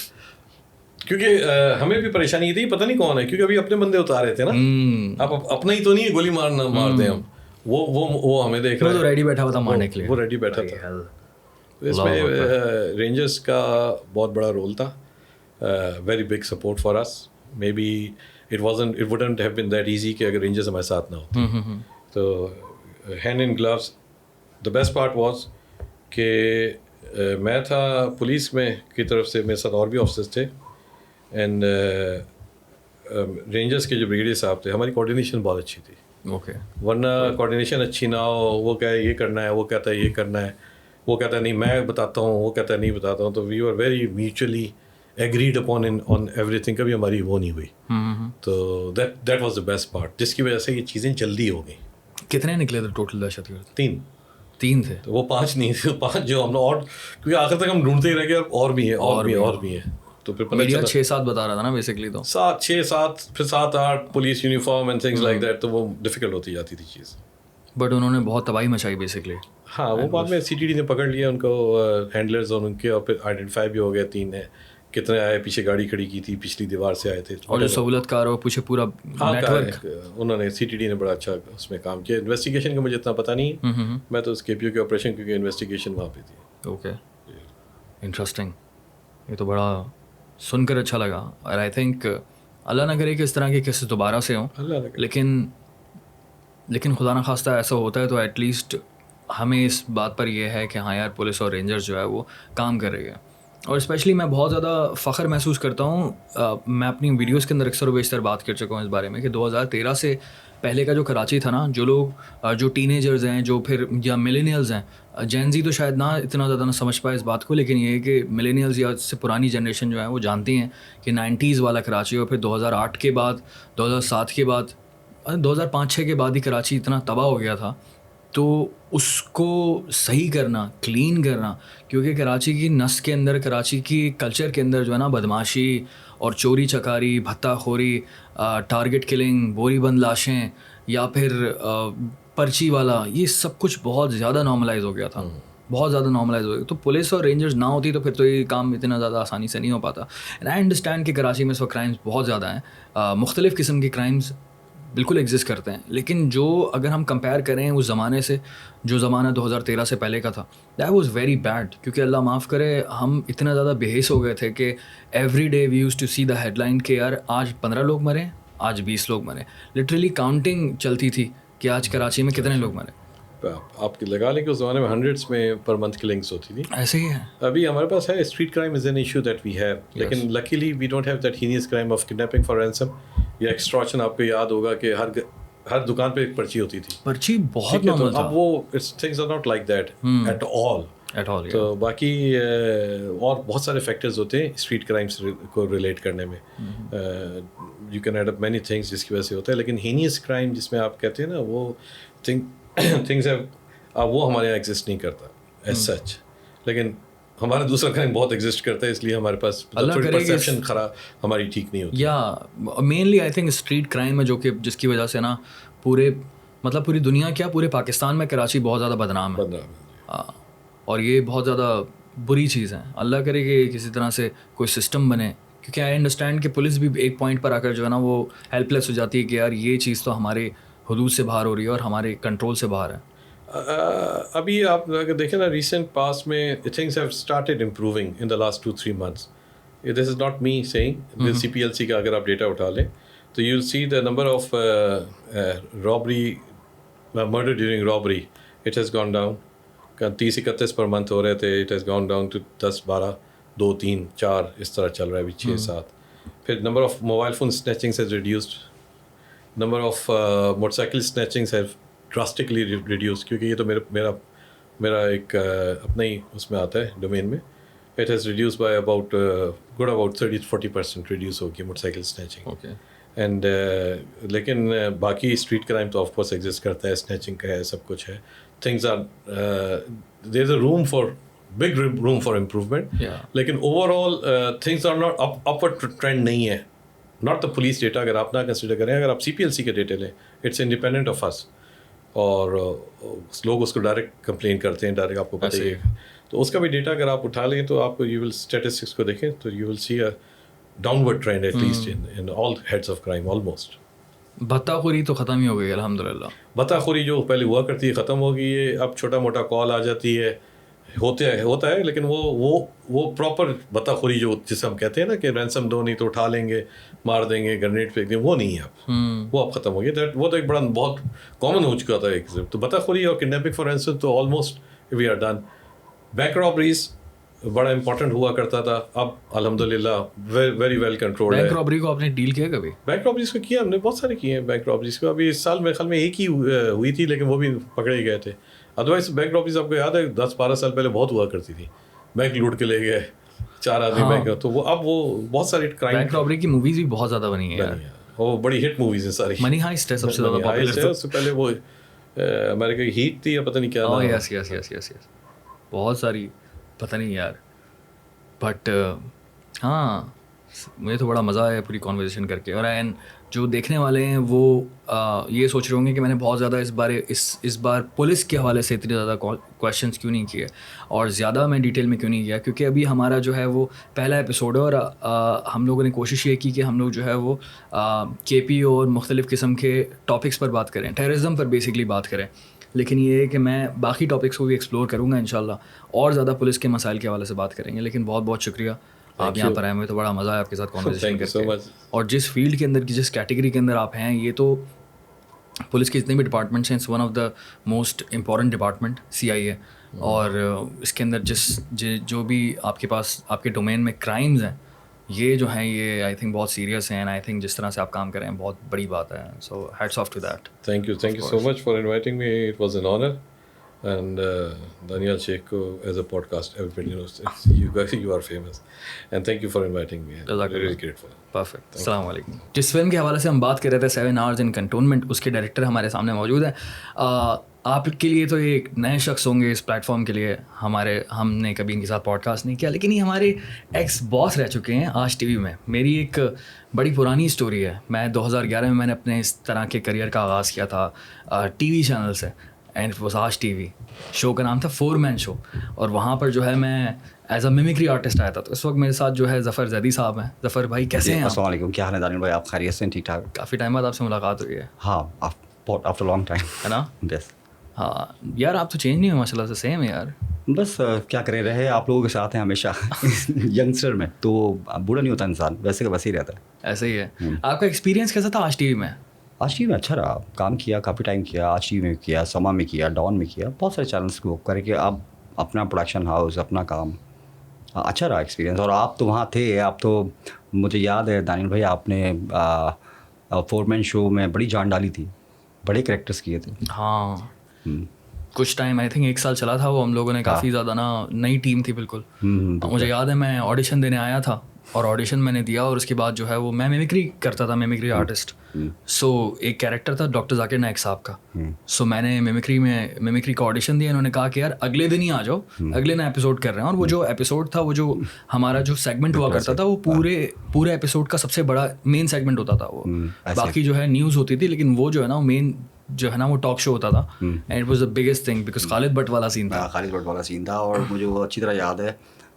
کیونکہ ہمیں بھی پریشانی یہ تھی پتہ نہیں کون ہے, کیونکہ ابھی اپنے بندے اتارے تھے نا, آپ اپنا ہی تو نہیں گولی مارتے ہم, وہ ہمیں دیکھ رہے ہیں. وہ ریڈی بیٹھا ہوا تھا مارنے کے لیے, وہ ریڈی بیٹھا تھا. اس میں رینجرس کا بہت بڑا رول تھا, very big support for us. May be it wouldn't have been that easy کہ اگر رینجرس ہمارے ساتھ نہ ہوتے. تو hand in gloves. The best part was کہ میں تھا پولیس میں کی طرف سے, میرے ساتھ اور بھی آفیسرز تھے, اینڈ رینجرس کے جو بریگیڈیئر صاحب تھے, ہماری کوآرڈینیشن بہت اچھی تھی. اوکے, ورنہ کوآرڈینیشن اچھی نہ ہو, وہ کہے یہ کرنا ہے, وہ کہتا ہے یہ کرنا ہے, وہ کہتا ہے نہیں میں بتاتا ہوں, وہ کہتا ہے نہیں بتاتا ہوں, تو we are very mutually agreed upon on ایوری تھنگ. کبھی ہماری وہ نہیں ہوئی. تو that was the best part, جس کی وجہ سے یہ چیزیں جلدی ہو گئیں. کتنے نکلے تھے ٹوٹل دہشت گرد؟ 3 تھے. تو وہ 5 نہیں تھے, 5 جو ہم نے, اور کیونکہ آخر تک ہم ڈھونڈتے ہی رہ گئے اور بھی ہیں. تو پھر میڈیا 6-7 بتا رہا تھا نا بیسکلی, تو 6-7 پھر 7-8 police uniform and things like that, تو وہ ڈیفیکلٹ ہوتی جاتی تھی چیز. بٹ انہوں نے بہت تباہی مچائی بیسکلی. ہاں وہ بعد میں CTD نے پکڑ لیا ان کو, ہینڈلرز اور ان کے, اور پھر آئیڈینٹیفائی بھی ہو گئے 3 ہیں. کتنے آئے, پیچھے گاڑی کھڑی کی تھی, پچھلی دیوار سے آئے تھے, اور جو سہولت کار ہو پیچھے پورا نیٹ ورک. انہوں نے CTD نے بڑا اچھا اس میں کام کیا. انویسٹیگیشن کا مجھے اتنا پتہ نہیں, میں تو اس KPO کے آپریشن, کیونکہ انویسٹیگیشن وہاں پہ تھی. Okay, interesting. یہ تو بڑا سن کر اچھا لگا, اور آئی تھنک اللہ نہ کرے کہ اس طرح کے کیسز دوبارہ سے ہوں, لیکن خدا نخواستہ ایسا ہوتا ہے تو ایٹ لیسٹ ہمیں اس بات پر یہ ہے کہ ہاں یار پولیس اور رینجرز جو ہے وہ کام کر رہی ہے. اور اسپیشلی میں بہت زیادہ فخر محسوس کرتا ہوں, میں اپنی ویڈیوز کے اندر اکثر و بیشتر بات کر چکا ہوں اس بارے میں, کہ 2013 سے پہلے کا جو کراچی تھا نا, جو لوگ جو ٹینیجرز ہیں, جو پھر یا ملینیلز ہیں, جین زی تو شاید نہ اتنا زیادہ نہ سمجھ پائے اس بات کو, لیکن یہ ہے کہ ملینیلز یا اس سے پرانی جنریشن جو ہے وہ جانتی ہیں کہ 90s والا کراچی, اور پھر 2008 کے بعد, 2007 کے بعد, 2005-6 کے بعد ہی کراچی اتنا تباہ ہو گیا تھا. تو اس کو صحیح کرنا, کلین کرنا, کیونکہ کراچی کی نس کے اندر, کراچی کی کلچر کے اندر جو ہے نا بدماشی اور چوری چکاری, بھتہ خوری, ٹارگٹ کلنگ, بوری بند لاشیں, یا پھر پرچی والا, یہ سب کچھ بہت زیادہ نارملائز ہو گیا تھا, بہت زیادہ نارملائز ہو گیا. تو پولیس اور رینجرز نہ ہوتی تو پھر تو یہ کام اتنا زیادہ آسانی سے نہیں ہو پاتا. اینڈ آئی انڈرسٹینڈ کہ کراچی میں اس وقت کرائمس بہت زیادہ ہیں, مختلف قسم کے کرائمس بالکل ایگزسٹ کرتے ہیں, لیکن جو اگر ہم کمپیئر کریں اس زمانے سے, جو زمانہ 2013 سے پہلے کا تھا, دیٹ واز ویری بیڈ. کیونکہ اللہ معاف کرے ہم اتنا زیادہ بے حیث ہو گئے تھے کہ every day we use to see the headline کہ یار آج 15 لوگ مرے, آج 20 لوگ مرے. لٹرلی کاؤنٹنگ چلتی تھی کہ آج کراچی میں کتنے لوگ مرے. آپ کی لگا لیں کہ اس زمانے میں 100s میں پر منتھ کلنگس ہوتی تھی. ایسے ہی ہے. ابھی ہمارے پاس ہے street crime is an issue that we have, لیکن luckily we don't have that heinous crime of kidnapping for ransom یا ایکسٹراشن. آپ کو یاد ہوگا کہ ہر دکان پہ ایک پرچی ہوتی تھی. پرچی بہت نارمل تھا. اب وہ things are not like that at all. تو باقی اور بہت سارے فیکٹرز ہوتے ہیں اسٹریٹ کرائمس کو ریلیٹ کرنے میں. You can add up many things جس کی وجہ سے ہوتا ہے, لیکن ہینیس کرائم جس میں آپ کہتے ہیں نا وہ تھنگس وہ ہمارے یہاں ایگزسٹ نہیں کرتا ایز سچ, لیکن ہمارا دوسرا کرائم بہت ایگزسٹ کرتا ہے, اس لیے ہمارے پاس پرسیپشن خراب ہماری ٹھیک نہیں ہوتی. یا mainly I think street crime ہے جو کہ جس کی وجہ سے نا پورے پوری دنیا کیا پورے پاکستان میں کراچی بہت زیادہ بدنام ہے. اور یہ بہت زیادہ بری چیز ہے. اللہ کرے کہ کسی طرح سے کوئی سسٹم بنے کیونکہ آئی انڈرسٹینڈ کہ پولیس بھی ایک پوائنٹ پر آ کر جو ہے نا وہ ہیلپ لیس ہو جاتی ہے کہ یار یہ چیز تو ہمارے حدود سے باہر ہو رہی ہے اور ہمارے کنٹرول سے باہر ہے. ابھی آپ اگر دیکھیں نا ریسنٹ پاس میں things have started improving in the last 2-3 months. This is not me saying, CPLC کا اگر آپ ڈیٹا اٹھا لیں تو you will see the number of robbery murder during robbery it has gone down. 30-31 پر month ہو رہے تھے, it has gone down to 10-12, 2-3-4 اس طرح چل رہا ہے ابھی 6-7. پھر number of mobile phone snatchings has reduced, number of motor cycle snatchings have drastically reduce, کیونکہ یہ تو میرا ایک اپنا ہی اس میں آتا ہے ڈومین میں. It has reduce by about good about 30-40% reduce ہوگی motorcycle snatching. Okay. And لیکن باقی اسٹریٹ کرائم تو آف کورس ایگزسٹ کرتا ہے, اسنیچنگ کا ہے, سب کچھ ہے. Things are there is a room for big room for improvement, لیکن overall things are not upward trend نہیں ہے. ناٹ دا پولیس ڈیٹا اگر آپ نہ کنسیڈر کریں, اگر آپ CPLC کے ڈیٹا لیں اٹس انڈیپینڈنٹ آف اس, اور لوگ اس کو ڈائریکٹ کمپلین کرتے ہیں, ڈائریکٹ آپ کو پتہ ہی ہے. تو اس کا بھی ڈیٹا اگر آپ اٹھا لیں تو آپ کو یو ول اسٹیٹسٹکس کو دیکھیں تو you will see a downward trend at least in all heads of crime almost. بھتہ خوری تو ختم ہی ہو گئی الحمد للہ. بھتہ خوری جو پہلے ہوا کرتی ہے ختم ہو گئی ہے. اب چھوٹا موٹا کال آ جاتی ہے, ہوتا ہے, لیکن وہ پراپر بھتہ خوری جو جسے ہم کہتے ہیں نا کہ رینسم دو نہیں تو اٹھا لیں گے, مار دیں گے, گرنیڈ پھینک دیں گے, وہ نہیں ہے اب. وہ اب ختم ہو گیا. وہ تو ایک بڑا بہت کامن ہو چکا تھا ایک. تو بھتہ خوری اور کڈنیپنگ فار انسٹنس تو almost we are done. Bank robberies بڑا امپورٹنٹ ہوا کرتا تھا, اب الحمد للہ ویری ویل کنٹرول ہے. بینک رابری کو آپ نے ڈیل کیا کبھی؟ بینک رابریز کو کیا ہم نے, بہت سارے کیے ہیں بینک رابریز کو. ابھی اس سال میرے خیال میں ایک ہی ہوئی تھی, لیکن وہ بھی پکڑے ہی گئے تھے. ادروائز بینک رابریز آپ کو یاد ہے 10-12 سال پہلے بہت ہوا کرتی تھی. بینک لوٹ کے لے گئے 4 آدمی بینک, تو وہ اب وہ بہت ساری کرائم. بینک رابری کی موویز بھی بہت زیادہ بنی ہیں, وہ بڑی ہٹ موویز ہیں ساری. منی ہائسٹ ہے سب سے زیادہ پاپولر. اس سے پہلے وہ امریکہ کی ہیٹ تھی یا پتہ نہیں کیا نام. یس یس یس یس یس, بہت ساری, پتہ نہیں یار. بٹ ہاں مجھے تو بڑا مزہ آیا پوری کانورزیشن کر کے. اور اینڈ جو دیکھنے والے ہیں وہ یہ سوچ رہے ہوں گے کہ میں نے بہت زیادہ اس بار پولیس کے حوالے سے اتنے زیادہ کویشچنس کیوں نہیں کیے اور زیادہ میں ڈیٹیل میں کیوں نہیں کیا, کیونکہ ابھی ہمارا جو ہے وہ پہلا ایپیسوڈ ہے. اور ہم لوگوں نے کوشش یہ کی کہ ہم لوگ جو ہے وہ KP اور مختلف قسم کے ٹاپکس پر بات کریں, ٹیررزم پر بیسکلی بات کریں. لیکن یہ ہے کہ میں باقی ٹاپکس کو بھی ایکسپلور کروں گا انشاءاللہ, اور زیادہ پولیس کے مسائل کے حوالے سے بات کریں گے. لیکن بہت بہت شکریہ آپ یہاں پر آئے, مجھے تو بڑا مزہ آیا آپ کے ساتھ کانورسیشن کر کے. اور جس فیلڈ کے اندر جس کیٹیگری کے اندر آپ ہیں, یہ تو پولیس کے جتنے بھی ڈپارٹمنٹس ہیں, it's one of the most important department CIA. اور اس کے اندر جو بھی آپ کے پاس آپ کے ڈومین میں کرائمز ہیں, یہ جو ہیں یہ آئی تھنک بہت سیریس ہیں. اینڈ آئی تھنک جس طرح سے آپ کام کریں بہت بڑی بات ہے. So hats off to that. Thank you so much for inviting me, it was an honour. And Daniel Sheikh as a podcast, everybody knows that you are famous, and thank you for inviting me. I'm really grateful. Perfect. السلام علیکم. جس film کے حوالے سے ہم بات کر رہے تھے 7 Hours in Cantonment, اس کے ڈائریکٹر ہمارے سامنے موجود ہیں. آپ کے لیے تو یہ ایک نئے شخص ہوں گے اس پلیٹ فارم کے لیے. ہم نے کبھی ان کے ساتھ پوڈ کاسٹ نہیں کیا, لیکن یہ ہمارے ایکس باس رہ چکے ہیں آج TV میں. میری ایک بڑی پرانی اسٹوری ہے. میں 2011 میں نے اپنے اس طرح کے کریئر کا آغاز کیا تھا TV چینل سے, اینڈ اٹ واز آج TV. شو کا نام تھا 4 Man شو, اور وہاں پر جو ہے میں ایز اے میمکری آرٹسٹ آیا تھا. تو اس وقت میرے ساتھ جو ہے ظفر زیدی صاحب ہیں. ظفر بھائی کیسے ہیں؟ السلام علیکم, کیا حال ہے دانیل بھائی؟ آپ خیریت سے ہیں؟ ٹھیک ٹھاک. کافی ٹائم بعد آپ سے ملاقات ہوئی ہے. ہاں, آفٹر لانگ ٹائم, ہے نا؟ بس. ہاں یار, آپ تو چینج نہیں ہوئے ماشاء اللہ سے, سیم ہے یار. بس کیا کریں, رہے آپ لوگوں کے ساتھ ہیں ہمیشہ ینگسٹر میں, تو بوڑھا نہیں ہوتا انسان, ویسے کا ویسے ہی رہتا ہے. ایسے ہی ہے. آپ کا ایکسپیرینس کیسا تھا آج TV میں؟ آج TV میں اچھا رہا, کام کیا, کافی ٹائم کیا. آج TV میں کیا, سما میں کیا, ڈان میں کیا, بہت سارے چینلس کو کر کے اب اپنا پروڈکشن ہاؤس, اپنا کام, اچھا رہا ایکسپیرینس. اور آپ تو وہاں تھے, آپ تو مجھے یاد ہے دانیل بھائی, آپ نے 4 Man شو میں بڑی جان ڈالی تھی, بڑے کریکٹرس کیے تھے. ہاں کچھ ٹائم, آئی تھنک 1 سال چلا تھا وہ. ہم لوگوں نے کافی زیادہ نا نئی ٹیم تھی بالکل. مجھے یاد ہے میں آڈیشن دینے آیا تھا, اور آڈیشن میں نے دیا, اور اس کے بعد جو ہے وہ میں میمکری کرتا تھا, میمکری آرٹسٹ. سو ایک کیریکٹر تھا ڈاکٹر ذاکر نائک صاحب کا. سو میں نے میمکری کا آڈیشن دیا. انہوں نے کہا کہ یار اگلے دن ہی آ جاؤ, اگلے نئے ایپیسوڈ کر رہے ہیں. اور وہ جو ایپیسوڈ تھا, وہ جو ہمارا جو سیگمنٹ ہوا کرتا تھا, وہ پورے ایپیسوڈ کا سب سے بڑا مین سیگمنٹ ہوتا تھا وہ. باقی جو ہے نیوز ہوتی تھی, لیکن وہ جو ہے نا وہ مین جو ہے نا وہ ٹاک شو ہوتا تھا. And it was the biggest thing because Khalid but والا سین تھا. خالد بٹ والا سین تھا, اور مجھے وہ اچھی طرح یاد ہے.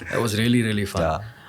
That was really fun.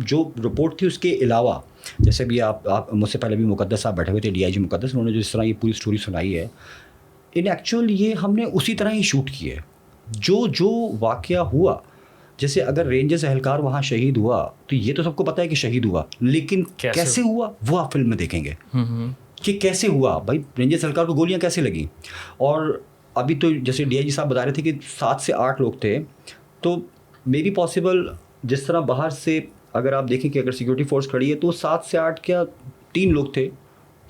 جو رپورٹ تھی اس کے علاوہ جیسے بھی آپ مجھ سے پہلے بھی مقدس صاحب بیٹھے ہوئے تھے DIG مقدس, انہوں نے جو اس طرح یہ پوری اسٹوری سنائی ہے ان ایکچوئل یہ ہم نے اسی طرح ہی شوٹ کی ہے جو واقعہ ہوا. جیسے اگر رینجرز اہلکار وہاں شہید ہوا تو یہ تو سب کو پتہ ہے کہ شہید ہوا, لیکن کیسے ہوا وہ آپ فلم میں دیکھیں گے کہ کیسے ہوا. بھائی رینجرز اہلکار کو گولیاں کیسے لگیں. اور ابھی تو جیسے DIG صاحب بتا رہے تھے کہ 7 سے 8 لوگ تھے, تو مے بی پاسبل جس طرح باہر سے اگر آپ دیکھیں کہ اگر سیکورٹی فورس کھڑی ہے تو 7 سے 8 کیا 3 لوگ تھے,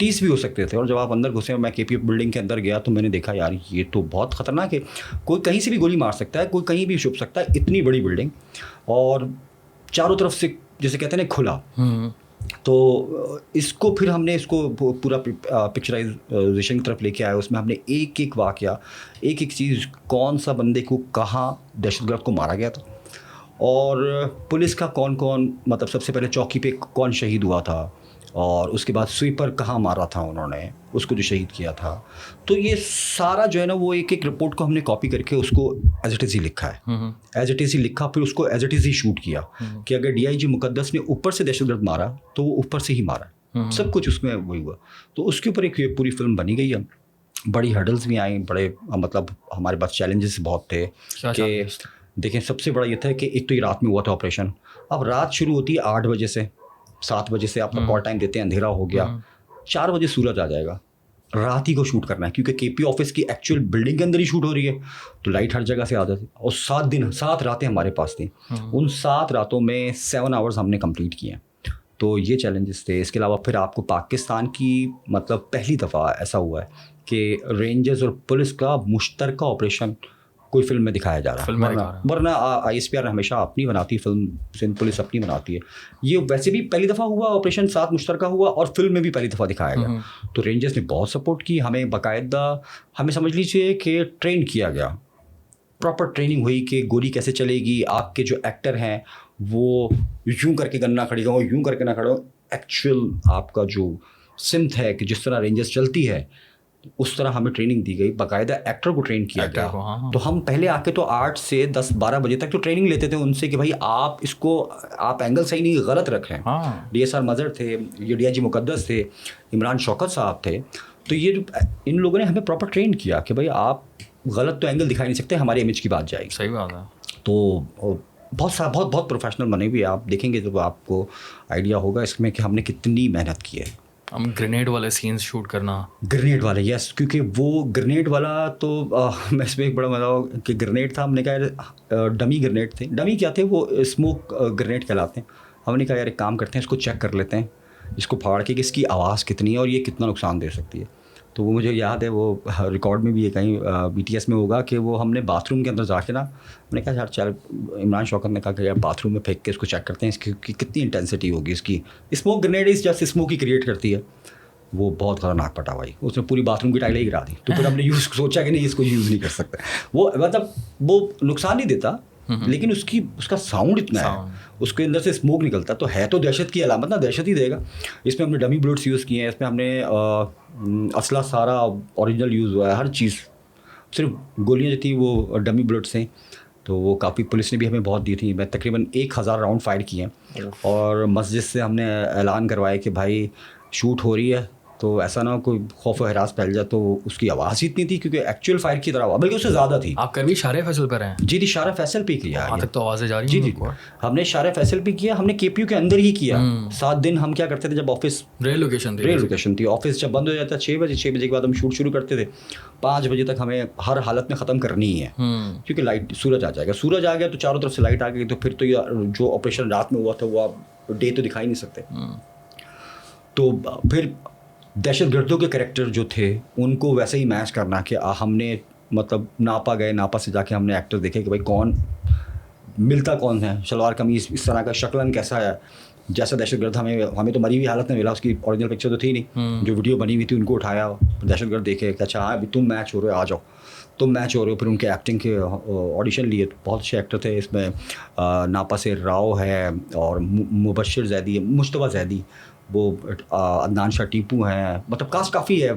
30 بھی ہو سکتے تھے. اور جب آپ اندر گھسے, میں KPF بلڈنگ کے اندر گیا تو میں نے دیکھا یار یہ تو بہت خطرناک ہے, کوئی کہیں سے بھی گولی مار سکتا ہے, کوئی کہیں بھی چھپ سکتا ہے, اتنی بڑی بلڈنگ اور چاروں طرف سے جیسے کہتے ہیں نا کھلا. تو اس کو پھر ہم نے اس کو پورا پکچرائزیشن کی طرف لے کے آیا. اس میں ہم نے ایک ایک واقعہ, ایک ایک چیز, کون سا بندے کو کہاں دہشت گرد کو مارا گیا تھا, اور پولیس کا کون مطلب سب سے پہلے چوکی پہ کون شہید ہوا تھا, اور اس کے بعد سویپر کہاں مارا تھا انہوں نے اس کو جو شہید کیا تھا. تو یہ سارا جو ہے نا وہ ایک ایک رپورٹ کو ہم نے کاپی کر کے اس کو ایز اٹ از ہی لکھا ہے, ایز اٹ از ہی لکھا, پھر اس کو as it is he shoot کیا کہ اگر DIG مقدس نے اوپر سے دہشت گرد مارا تو وہ اوپر سے ہی مارا, سب کچھ اس میں وہی ہوا. تو اس کے اوپر ایک پوری فلم بنی گئی ہے. بڑی ہرڈلز بھی آئیں, بڑے مطلب ہمارے پاس چیلنجز بہت تھے کہ دیکھیں سب سے بڑا یہ تھا کہ ایک تو یہ رات میں ہوا تھا آپریشن. اب رات شروع ہوتی ہے 8 بجے سے, 7 بجے سے آپ کا کال ٹائم دیتے ہیں, اندھیرا ہو گیا, 4 بجے سورج آ جائے گا, رات ہی کو شوٹ کرنا ہے کیونکہ KP آفس کی ایکچوئل بلڈنگ کے اندر ہی شوٹ ہو رہی ہے, تو لائٹ ہر جگہ سے آ جاتی. اور 7 راتیں ہمارے پاس تھیں, ان 7 راتوں میں 7 آورز ہم نے کمپلیٹ کیے ہیں. تو یہ چیلنجز تھے. اس کے علاوہ پھر آپ کو پاکستان کی مطلب پہلی دفعہ ایسا ہوا ہے کہ رینجرز اور پولیس کا مشترکہ آپریشن کوئی فلم میں دکھایا جا رہا ہے, ورنہ ISPR ہمیشہ اپنی بناتی ہے فلم, سندھ پولیس اپنی بناتی ہے. یہ ویسے بھی پہلی دفعہ ہوا آپریشن, 7 مشترکہ ہوا, اور فلم میں بھی پہلی دفعہ دکھایا گیا. تو رینجرز نے بہت سپورٹ کی ہمیں, باقاعدہ ہمیں سمجھ لیجیے کہ ٹرین کیا گیا, پراپر ٹریننگ ہوئی کہ گولی کیسے چلے گی, آپ کے جو ایکٹر ہیں وہ یوں کر کے گن نہ کھڑی ہو, یوں کر کے نہ کھڑے ہو. ایکچوئل آپ کا جو سمت ہے کہ جس طرح رینجرز چلتی ہے اس طرح ہمیں ٹریننگ دی گئی, باقاعدہ ایکٹر کو ٹرین کیا گیا. تو ہم پہلے آ کے تو 8 سے 10-12 بجے تک تو ٹریننگ لیتے تھے ان سے کہ بھائی آپ اس کو آپ اینگل صحیح نہیں غلط رکھیں. DSR مظہر تھے, یہ DIG مقدس تھے, عمران شوکت صاحب تھے. تو یہ ان لوگوں نے ہمیں پراپر ٹرین کیا کہ بھائی آپ غلط تو اینگل دکھائی نہیں سکتے, ہماری امیج کی بات جائے گی. صحیح بات ہے. تو بہت پروفیشنل بنے ہوئے, آپ دیکھیں گے تو آپ کو آئیڈیا ہوگا اس میں کہ ہم نے کتنی محنت کی ہے. ہم گرینیڈ والے سینس شوٹ کرنا, گرینیڈ والے, یس, کیونکہ وہ گرینیڈ والا تو میں اس میں ایک بڑا مزہ ہو کہ گرینیڈ تھا, ہم نے کہا ڈمی گرینیڈ تھے. ڈمی کیا تھے, وہ اسموک گرینیڈ کہلاتے ہیں. ہم نے کہا یار ایک کام کرتے ہیں, اس کو چیک کر لیتے ہیں, اس کو پھاڑ کے کہ اس کی آواز کتنی ہے اور یہ کتنا نقصان دے سکتی ہے. تو وہ مجھے یاد ہے, وہ ریکارڈ میں بھی ہے کہیں BTS میں ہوگا کہ وہ ہم نے باتھ روم کے اندر جا کے نا, ہم نے کہا یار چل, عمران شوکت نے کہا کہ یار باتھ روم میں پھینک کے اس کو چیک کرتے ہیں اس کی کتنی انٹینسٹی ہوگی اس کی. اسموک گرینیڈ اس جیسے اسموک ہی کریٹ کرتی ہے. وہ بہت خطرناک پٹا بھائی, اس نے پوری باتھ روم کی ٹائلیں گرا دی. تو پھر ہم نے سوچا کہ نہیں اس کو یوز نہیں کر سکتے. وہ مطلب وہ نقصان نہیں دیتا, لیکن اس کا ساؤنڈ اتنا ہے, اس کے اندر سے اسموک نکلتا, تو ہے تو دہشت کی علامت نا, دہشت ہی دے گا. اس میں ہم نے ڈمی بلٹس یوز کیے ہیں, اس میں ہم نے اسلحہ سارا اوریجنل یوز ہوا ہے, ہر چیز, صرف گولیاں جو تھیں وہ ڈمی بلٹس ہیں. تو وہ کافی پولیس نے بھی ہمیں بہت دی تھی. میں تقریباً 1000 راؤنڈ فائر کیے ہیں, اور مسجد سے ہم نے اعلان کروایا کہ بھائی شوٹ ہو رہی ہے تو ایسا نہ ہو کوئی خوف و ہراس پھیل جائے. تو اس کی آواز ہی اتنی تھی کیونکہ ایکچوئل فائر کی طرح ہوا, بلکہ اس سے زیادہ تھی. آپ کبھی شارع فیصل پر ہیں؟ جی شارع فیصل پہ کیا ہے, تک تو آوازیں جا رہی ہیں. جی ہم نے شارع فیصل پہ کیا, ہم نے KPU کے اندر ہی کیا. 7 دن ہم کیا کرتے تھے, جب آفس ریل لوکیشن تھی, آفس جب بند ہو جاتا 6 بجے کے بعد ہم شوٹ شروع کرتے تھے. 5 بجے تک ہمیں ہر حالت میں ختم کرنی ہے, کیونکہ لائٹ سورج آ جائے گا. سورج آ گیا تو چاروں طرف سے لائٹ آ گئی, تو پھر تو جو آپریشن رات میں ہوا تھا وہ آپ ڈے تو دکھا ہی نہیں سکتے. تو پھر دہشت گردوں کے کریکٹر جو تھے ان کو ویسے ہی میچ کرنا کہ ہم نے مطلب ناپا سے جا کے ہم نے ایکٹر دیکھے کہ بھائی کون ملتا کون ہے, شلوار قمیض اس طرح کا, شکلن کیسا ہے. جیسا دہشت گرد ہمیں تو مری ہوئی حالت میں ملا, اس کی اوریجنل پکچر تو تھی نہیں, جو ویڈیو بنی ہوئی تھی ان کو اٹھایا, دہشت گرد دیکھے کہ اچھا ہاں ابھی تم میچ ہو رہے ہو, آ جاؤ تم میچ ہو رہے ہو. پھر ان کے ایکٹنگ کے آڈیشن لیے, بہت اچھے ایکٹر تھے. اس میں ناپا سے راؤ ہے, اور مبشر زیدی, مشتبہ زیدی, وہ عدنان شاہ ٹیپو ہیں, مطلب کاسٹ کافی ہے.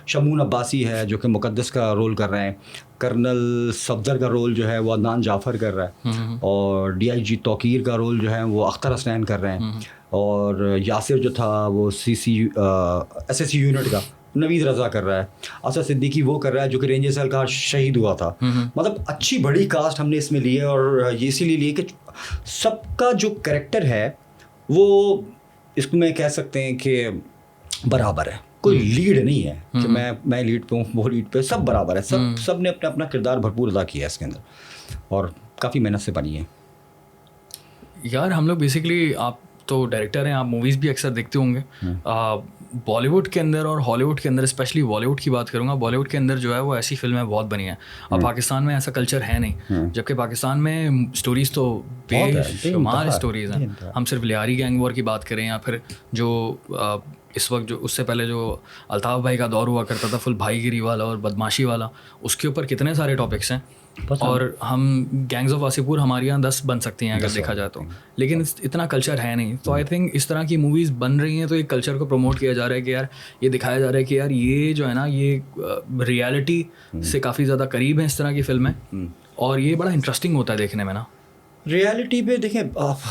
شمون عباسی ہے جو کہ مقدس کا رول کر رہے ہیں, کرنل صفدر کا رول جو ہے وہ عدنان جعفر کر رہا ہے, اور DIG توقیر کا رول جو ہے وہ اختر حسنین کر رہے ہیں, اور یاسر جو تھا وہ SSC یونٹ کا نوید رضا کر رہا ہے, اسد صدیقی وہ کر رہا ہے جو کہ رینجرز اہلکار شہید ہوا تھا. مطلب اچھی بڑی کاسٹ ہم نے اس میں لی ہے, اور یہ اسی لیے لی ہے کہ سب کا جو کریکٹر ہے وہ اس کو میں کہہ سکتے ہیں کہ برابر ہے, کوئی لیڈ نہیں ہے کہ میں لیڈ پہ ہوں وہ لیڈ پہ, سب برابر ہے, سب نے اپنا اپنا کردار بھرپور ادا کیا ہے اس کے اندر, اور کافی محنت سے بنی ہے. یار ہم لوگ بیسکلی, آپ تو ڈائریکٹر ہیں, آپ موویز بھی اکثر دیکھتے ہوں گے. بالی ووڈ کے اندر اور ہالی ووڈ کے اندر, اسپیشلی بالی ووڈ کی بات کروں گا, بالی ووڈ کے اندر جو ہے وہ ایسی فلمیں بہت بنی ہیں. اب پاکستان میں ایسا کلچر ہے نہیں, جبکہ پاکستان میں اسٹوریز تو بے شمار اسٹوریز ہیں. ہم صرف لیاری گینگ وار کی بات کریں, یا پھر جو اس وقت جو اس سے پہلے جو الطاف بھائی کا دور ہوا کرتا تھا, فل بھائی گیری والا اور بدماشی والا, اس کے اوپر کتنے سارے ٹاپکس ہیں. اور ہم گینگز آف واسے پور ہمارے یہاں 10 بن سکتی ہیں اگر دیکھا جائے تو, لیکن اتنا کلچر ہے نہیں. تو آئی تھنک اس طرح کی موویز بن رہی ہیں تو ایک کلچر کو پروموٹ کیا جا رہا ہے کہ یار یہ دکھایا جا رہا ہے کہ یار یہ جو ہے نا یہ ریالٹی سے کافی زیادہ قریب ہیں اس طرح کی فلمیں, اور یہ بڑا انٹرسٹنگ ہوتا ہے دیکھنے میں نا. ریالٹی پہ دیکھیں,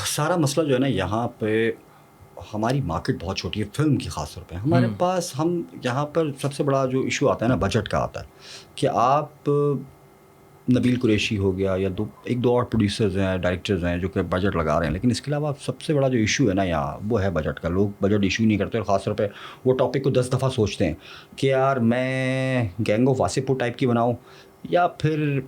سارا مسئلہ جو ہے نا یہاں پہ ہماری مارکیٹ بہت چھوٹی ہے فلم کی, خاص طور پہ ہمارے پاس, ہم یہاں پر سب سے بڑا جو ایشو آتا ہے نا بجٹ کا آتا ہے, کہ آپ نبیل قریشی ہو گیا یا ایک دو اور پروڈیوسرز ہیں, ڈائریکٹرز ہیں جو کہ بجٹ لگا رہے ہیں, لیکن اس کے علاوہ سب سے بڑا جو ایشو ہے نا یہاں وہ ہے بجٹ کا. لوگ بجٹ ایشو نہیں کرتے, اور خاص طور پہ وہ ٹاپک کو 10 دفعہ سوچتے ہیں کہ یار میں گینگ آف واسے پور ٹائپ کی بناؤں, یا پھر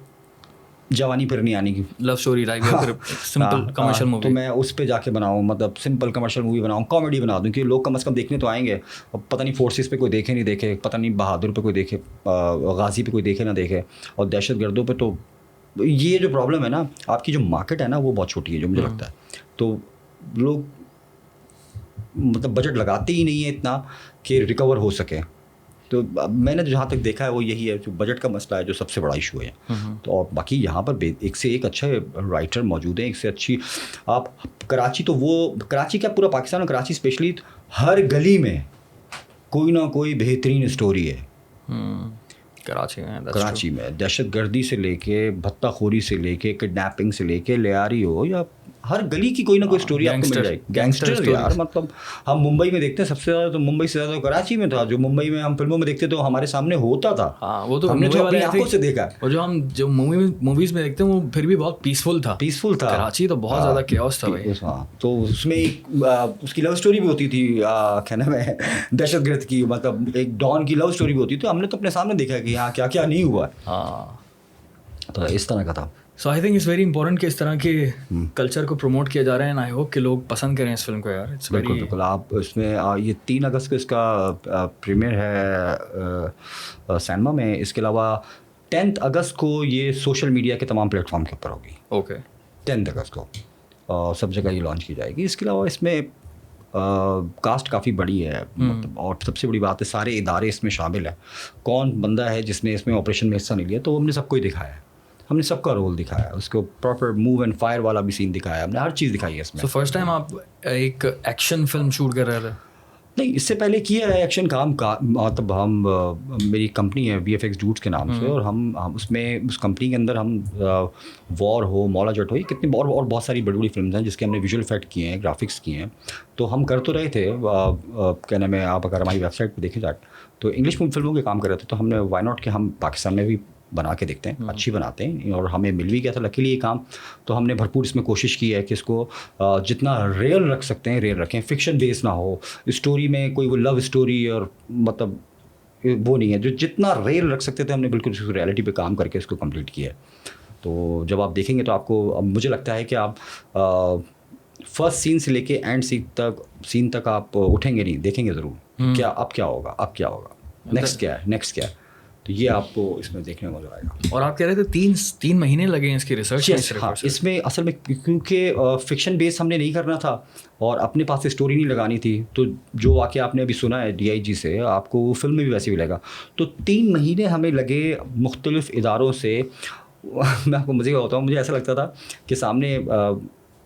جوانی پھر نہیں آنے کی لو اسٹوری لائک, پھر سمپل کمرشل مووی تو میں اس پہ جا کے بناؤں, مطلب سمپل کمرشل مووی بناؤں, کامیڈی بنا دوں کہ لوگ کم از کم دیکھنے تو آئیں گے. اور پتہ نہیں فورسز پہ کوئی دیکھے نہیں دیکھے, پتہ نہیں بہادر پہ کوئی دیکھے, غازی پہ کوئی دیکھے نہ دیکھے, اور دہشت گردوں پہ. تو یہ جو پرابلم ہے نا, آپ کی جو مارکیٹ ہے نا وہ بہت چھوٹی ہے جو مجھے لگتا ہے. تو لوگ مطلب بجٹ لگاتے ہی نہیں ہے اتنا کہ ریکور ہو سکے. تو میں نے جہاں تک دیکھا ہے وہ یہی ہے, جو بجٹ کا مسئلہ ہے جو سب سے بڑا ایشو ہے. تو اور باقی یہاں پر ایک سے ایک اچھے رائٹر موجود ہیں, ایک سے اچھی. آپ کراچی, تو وہ کراچی کیا پورا پاکستان, اور کراچی اسپیشلی ہر گلی میں کوئی نہ کوئی بہترین اسٹوری ہے. کراچی میں دہشت گردی سے لے کے بھتہ خوری سے لے کے کڈنیپنگ سے لے کے لیاری ہو, یا ہر گلی کی کوئی نہ کوئی اسٹوری آپ کو مل جائے گی. گینگسٹر یار, مطلب ہم ممبئی میں دیکھتے ہیں سب سے زیادہ, تو ممبئی سے زیادہ کراچی میں تھا. جو ممبئی میں ہم فلموں میں دیکھتے تو ہمارے سامنے ہوتا تھا, وہ تو ہم نے تو اپنی آنکھوں سے دیکھا. اور جو ہم جو موویز میں دیکھتے ہیں وہ پھر بھی بہت پیسفل تھا. کراچی تو بہت زیادہ کیوس تھا بھائی. تو اس میں اس کی لو اسٹوری بھی ہوتی تھی, کیا نام ہے, دہشت گرد کی, مطلب ایک ڈان کی لو اسٹوری بھی ہوتی تھی. ہم نے تو اپنے سامنے دیکھا کہ یہاں کیا کیا نہیں ہوا. تو اس طرح کا تھا. So I think it's very important کہ اس طرح کے کلچر کو پروموٹ کیا جا رہا ہے, اینڈ آئی ہوپ کہ لوگ پسند کریں اس فلم کو یار. بالکل بالکل. آپ اس میں یہ 3 اگست کو اس کا پریمیئر ہے سینما میں. اس کے علاوہ 10 اگست کو یہ سوشل میڈیا کے تمام پلیٹ فارم کے اوپر ہوگی. اوکے, 10 اگست کو سب جگہ یہ لانچ کی جائے گی. اس کے علاوہ اس میں کاسٹ کافی بڑی ہے, مطلب, اور سب سے بڑی بات ہے سارے ادارے اس میں شامل ہیں. کون بندہ ہے جس نے اس میں آپریشن میں حصہ نہیں لیا, تو ہم نے سب کو ہی دکھایا ہے, ہم نے سب کا رول دکھایا, اس کو پراپر موو اینڈ فائر والا بھی سین دکھایا, ہم نے ہر چیز دکھائی ہے اس میں. سو فرسٹ ٹائم آپ ایک ایکشن فلم شوٹ کر رہے تھے؟ نہیں, اس سے پہلے کیا ہے ایکشن کام کا, مطلب ہم میری کمپنی ہے VFX ڈوڈس کے نام سے, اور ہم اس میں اس کمپنی کے اندر ہم وار ہو, مولا جٹ ہو, یہ کتنی اور بہت ساری بڑی بڑی فلمز ہیں جس کے ہم نے ویژول افیکٹ کیے ہیں, گرافکس کیے ہیں. تو ہم کر تو رہے تھے, کیا نام ہے, آپ اگر ہماری ویب سائٹ پہ دیکھیں جائے تو انگلش فلموں کے کام کر رہے تھے. تو ہم نے وائی ناٹ کہ ہم پاکستان میں بھی بنا کے دیکھتے ہیں, اچھی بناتے ہیں, اور ہمیں مل بھی گیا تھا لکیلی یہ کام. تو ہم نے بھرپور اس میں کوشش کی ہے کہ اس کو جتنا ریئل رکھ سکتے ہیں ریئل رکھیں, فکشن بیس نہ ہو. اسٹوری میں کوئی وہ لو اسٹوری اور مطلب وہ نہیں ہے, جو جتنا ریئل رکھ سکتے تھے ہم نے بالکل اس کو ریئلٹی پہ کام کر کے اس کو کمپلیٹ کیا ہے. تو جب آپ دیکھیں گے تو آپ کو, مجھے لگتا ہے کہ آپ فرسٹ سین سے لے کے اینڈ سین تک آپ اٹھیں گے نہیں, دیکھیں گے ضرور کیا اب کیا ہوگا, اب کیا ہوگا, نیکسٹ کیا ہے. تو یہ آپ کو اس میں دیکھنے میں مزہ آئے گا. اور آپ کہہ رہے تھے 3 مہینے لگے ہیں اس کی ریسرچ میں. ہاں, اس میں اصل میں کیونکہ فکشن بیس ہم نے نہیں کرنا تھا اور اپنے پاس سے اسٹوری نہیں لگانی تھی, تو جو واقعہ آپ نے ابھی سنا ہے DIG سے, آپ کو وہ فلم میں بھی ویسے بھی لگا. تو 3 مہینے ہمیں لگے مختلف اداروں سے. میں آپ کو مزے کا ہوتا ہوں, مجھے ایسا لگتا تھا کہ سامنے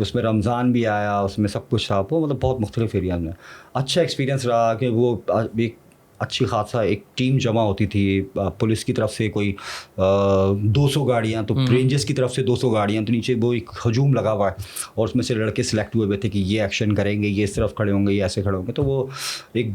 اس میں رمضان بھی آیا, اس میں سب کچھ تھا, وہ مطلب بہت مختلف ایریاز میں اچھا ایکسپیرینس رہا کہ وہ ایک اچھی خاصا ایک ٹیم جمع ہوتی تھی, پولیس کی طرف سے کوئی 200 گاڑیاں, تو رینجرز کی طرف سے 200 گاڑیاں, تو نیچے وہ ایک ہجوم لگا ہوا ہے اور اس میں سے لڑکے سلیکٹ ہوئے تھے کہ یہ ایکشن کریں گے, یہ اس طرف کھڑے ہوں گے, یہ ایسے کھڑے ہوں گے. تو وہ ایک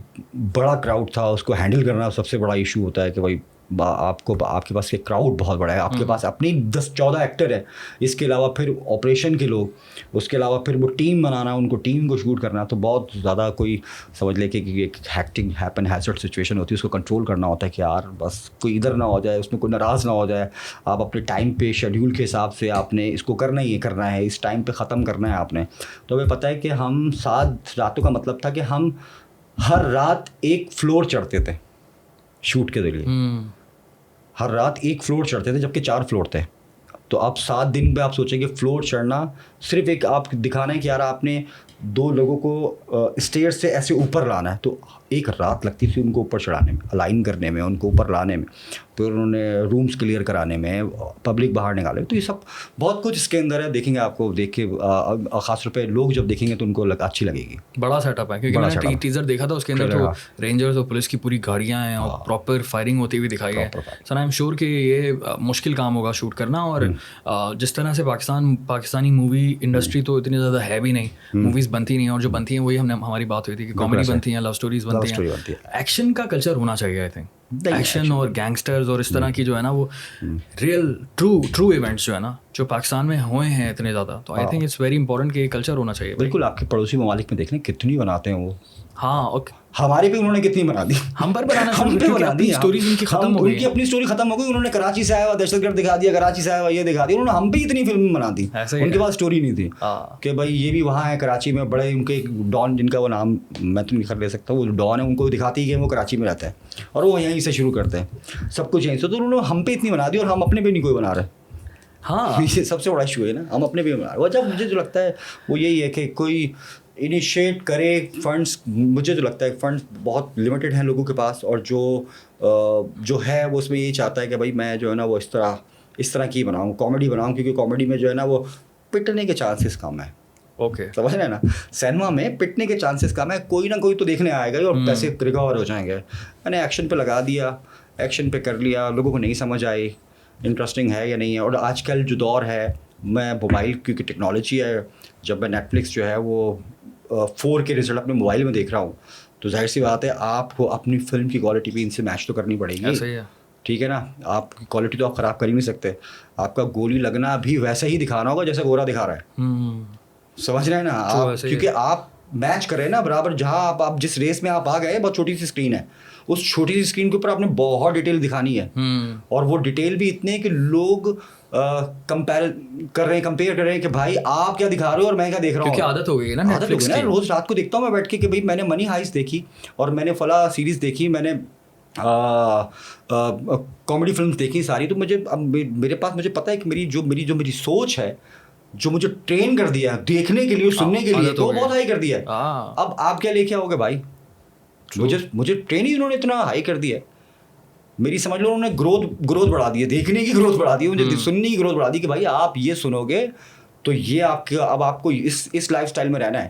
بڑا کراؤڈ تھا, اس کو ہینڈل کرنا سب سے بڑا ایشو ہوتا ہے کہ بھائی آپ کے پاس ایک کراؤڈ بہت بڑا ہے, آپ کے پاس اپنی 10-14 ایکٹر ہے, اس کے علاوہ پھر آپریشن کے لوگ, اس کے علاوہ پھر وہ ٹیم بنانا, ان کو ٹیم کو شوٹ کرنا, تو بہت زیادہ کوئی سمجھ لے کہ ایک ہیکٹنگ ہیزرڈ سچویشن ہوتی ہے, اس کو کنٹرول کرنا ہوتا ہے کہ یار بس کوئی ادھر نہ ہو جائے, اس میں کوئی ناراض نہ ہو جائے, آپ اپنے ٹائم پہ شیڈیول کے حساب سے آپ نے اس کو کرنا ہے, اس ٹائم پہ ختم کرنا ہے آپ نے. تو ہمیں پتہ ہے کہ ہم 7 راتوں کا مطلب تھا کہ ہم ہر رات ایک فلور چڑھتے تھے شوٹ کے ذریعے, ہر رات ایک فلور چڑھتے تھے جبکہ 4 فلور تھے. تو آپ 7 دن پہ آپ سوچیں کہ فلور چڑھنا صرف ایک آپ دکھانا ہے کہ یار آپ نے 2 لوگوں کو اسٹیئر سے ایسے اوپر لانا ہے, تو ایک رات لگتی تھی ان کو اوپر چڑھانے میں, الائن کرنے میں, ان کو اوپر لانے میں, پھر انہوں نے رومز کلیئر کرانے میں, پبلک باہر نکالے. تو یہ سب بہت کچھ اس کے اندر ہے, دیکھیں گے آپ کو دیکھ کے خاص طور پہ لوگ جب دیکھیں گے تو ان کو اچھی لگے گی. بڑا سیٹ اپ ہے کیونکہ میں نے ٹیزر دیکھا تھا, اس کے اندر تو رینجرز اور پولیس کی پوری گاڑیاں ہیں اور پراپر فائرنگ ہوتی ہوئی دکھائی ہے. سو آئی ایم شیور کہ یہ مشکل کام ہوگا شوٹ کرنا, اور جس طرح سے پاکستانی مووی انڈسٹری تو اتنی زیادہ ہے بھی نہیں, موویز بنتی نہیں, اور جو بنتی ہیں وہی ہماری بات ہوئی تھی کہ کامیڈی بنتی ہیں, لو اسٹوریز بنتی ہیں. ایکشن کا کلچر ہونا چاہیے آئی تھنک, ایکشن اور گینگسٹرز اور اس طرح کی جو ہے نا وہ ریئل ٹرو ایونٹس جو ہے نا جو پاکستان میں ہوئے ہیں اتنے زیادہ, تو I think it's very important کہ یہ کلچر ہونا چاہیے. بالکل, آپ کے پڑوسی ممالک میں دیکھ لیں کتنی بناتے ہیں وہ. ہاں, ہمارے پہ انہوں نے کتنی بنا دی, ہم پر بنانا شروع کر دیا, اپنی اسٹوریز ان کی ختم ہو گئی, ان کی اپنی اسٹوری ختم ہو گئی. انہوں نے کراچی سے آیا ہوا دہشت گرد دکھا دیا, کراچی سے آیا ہوا یہ دکھا دیا, انہوں نے ہم پہ اتنی فلم بنا دی, ان کے پاس اسٹوری نہیں تھی کہ بھائی یہ بھی وہاں ہے کراچی میں بڑے, ان کے ڈان جن کا وہ نام میں تو نہیں خرید لے سکتا, وہ ڈان ہے, ان کو دکھاتی ہے کہ وہ کراچی میں رہتا ہے اور وہ یہیں سے شروع کرتے ہیں سب کچھ یہیں سے. تو انہوں نے ہم پہ اتنی بنا دی اور ہم اپنے پہ نہیں کوئی بنا رہے. ہاں, یہ سب سے بڑا ایشو ہے نا, ہم اپنے پہ بنا رہے. وجہ مجھے جو لگتا ہے وہ یہی ہے کہ کوئی انیشیٹ کرے فنڈس. مجھے جو لگتا ہے فنڈس بہت لمیٹیڈ ہیں لوگوں کے پاس, اور جو ہے وہ اس میں یہی چاہتا ہے کہ بھائی میں جو ہے نا وہ اس طرح کی بناؤں, کامیڈی بناؤں, کیونکہ کامیڈی میں جو ہے نا وہ پٹنے کے چانسز کم ہیں. اوکے, سمجھ رہے ہیں نا, سینما میں پٹنے کے چانسز کم ہے, کوئی نہ کوئی تو دیکھنے آئے گا اور پیسے ریکور ہو جائیں گے. میں نے ایکشن پہ لگا دیا, ایکشن پہ کر لیا, لوگوں کو نہیں سمجھ آئی انٹرسٹنگ ہے یا نہیں ہے. اور آج کل جو دور ہے, میں موبائل کیونکہ ٹیکنالوجی ہے, جب میں نیٹ فلکس جو ہے وہ 4 کے ریزلٹ اپنے موبائل میں دیکھ رہا ہوں, تو ظاہر سی بات ہے آپ کو اپنی فلم کی کوالٹی بھی ان سے میچ تو کرنی پڑے گی. ٹھیک ہے نا, آپ کی کوالٹی تو آپ خراب کر ہی نہیں سکتے. آپ کا گولی لگنا بھی ویسے ہی دکھانا ہوگا جیسے گورا دکھا رہا ہے. سمجھ رہے ہیں نا آپ, کیونکہ آپ میچ کریں نا برابر. جہاں آپ جس ریس میں آپ آ گئے, بہت چھوٹی سی اسکرین ہے, اس چھوٹی سی اسکرین کے اوپر آپ نے بہت ڈیٹیل دکھانی ہے, اور وہ ڈیٹیل بھی اتنے کہ لوگ کمپیئر کر رہے ہیں کہ بھائی آپ کیا دکھا رہے ہو اور میں کیا دیکھ رہا ہوں. کیونکہ عادت ہو گئی نا, عادت ہو گئی نا. روز رات کو دیکھتا ہوں میں بیٹھ کے کہ بھائی میں نے منی ہائسٹ دیکھی, اور میں نے فلاں سیریز دیکھی, میں نے کامیڈی فلمس دیکھی ساری. تو مجھے اب میرے پاس مجھے پتہ ہے کہ میری سوچ ہے جو مجھے ٹرین کر دیا دیکھنے کے لیے, سننے کے لیے, تو بہت ہائی کر دیا ہے. اب آپ کیا لے کے آؤ گے بھائی, مجھے ٹرین ہی انہوں نے اتنا ہائی کر دیا ہے. میری سمجھ لو انہوں نے گروتھ بڑھا دی ہے, دیکھنے کی گروتھ بڑھا دی ہے, مجھے سننے کی گروتھ بڑھا دی کہ بھائی آپ یہ سنو گے تو یہ اب آپ کو اس لائف اسٹائل میں رہنا ہے.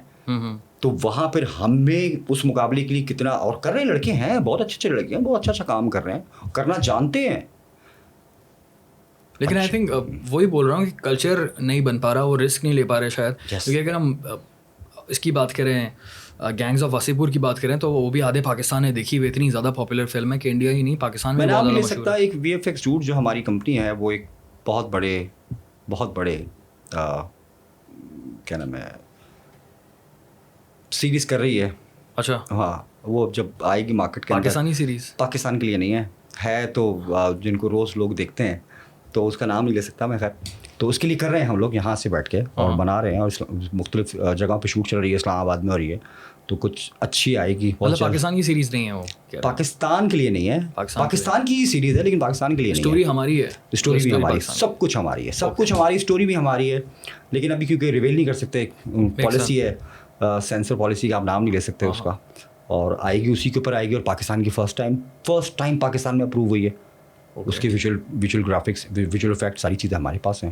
تو وہاں پھر ہمیں اس مقابلے کے لیے کتنا, اور کر رہے ہیں لڑکے ہیں, بہت اچھے لڑکے ہیں, بہت اچھا کام کر رہے ہیں, کرنا جانتے ہیں. لیکن آئی تھنک وہی بول رہا ہوں کہ کلچر نہیں بن پا رہا, وہ رسک نہیں لے پا رہے شاید. کیونکہ اگر ہم اس کی بات کریں, گینگز آف واسے پور کی بات کریں, تو وہ بھی آدھے پاکستان نے دیکھی ہوئی, اتنی زیادہ پاپولر فلم ہے کہ انڈیا ہی نہیں پاکستان میں نام نہیں لے سکتا. ایک وی ایف ایکس ڈوڈ جو ہماری کمپنی ہے, وہ ایک بہت بڑے کیا نام ہے سیریز کر رہی ہے. اچھا, ہاں, وہ جب آئے گی مارکیٹ کے اندر, پاکستانی سیریز پاکستان کے لیے نہیں ہے تو جن کو روز لوگ دیکھتے ہیں, تو اس کا نام نہیں لے سکتا میں. خیر, تو اس کے لیے کر رہے ہیں ہم لوگ یہاں سے بیٹھ کے اور بنا رہے ہیں, اور مختلف جگہوں پہ شوٹ چل رہی ہے, اسلام آباد میں ہو رہی ہے, تو کچھ اچھی آئے گی. پاکستان کی سیریز نہیں ہے وہ, پاکستان کے لیے نہیں ہے, پاکستان کی سیریز ہے لیکن پاکستان کے لیے نہیں. اسٹوری ہماری ہے, اسٹوری بھی ہماری, سب کچھ ہماری ہے, سب کچھ ہماری, اسٹوری بھی ہماری ہے. لیکن ابھی کیونکہ ریویل نہیں کر سکتے, پالیسی ہے سینسر پالیسی کا, آپ نام نہیں لے سکتے اس کا, اور آئے گی اسی کے اوپر آئے گی. اور پاکستان کی فرسٹ ٹائم پاکستان میں اپروو ہوئی ہے. اس کی ویژول گرافکس, ویژول افیکٹ, ساری چیزیں ہمارے پاس ہیں.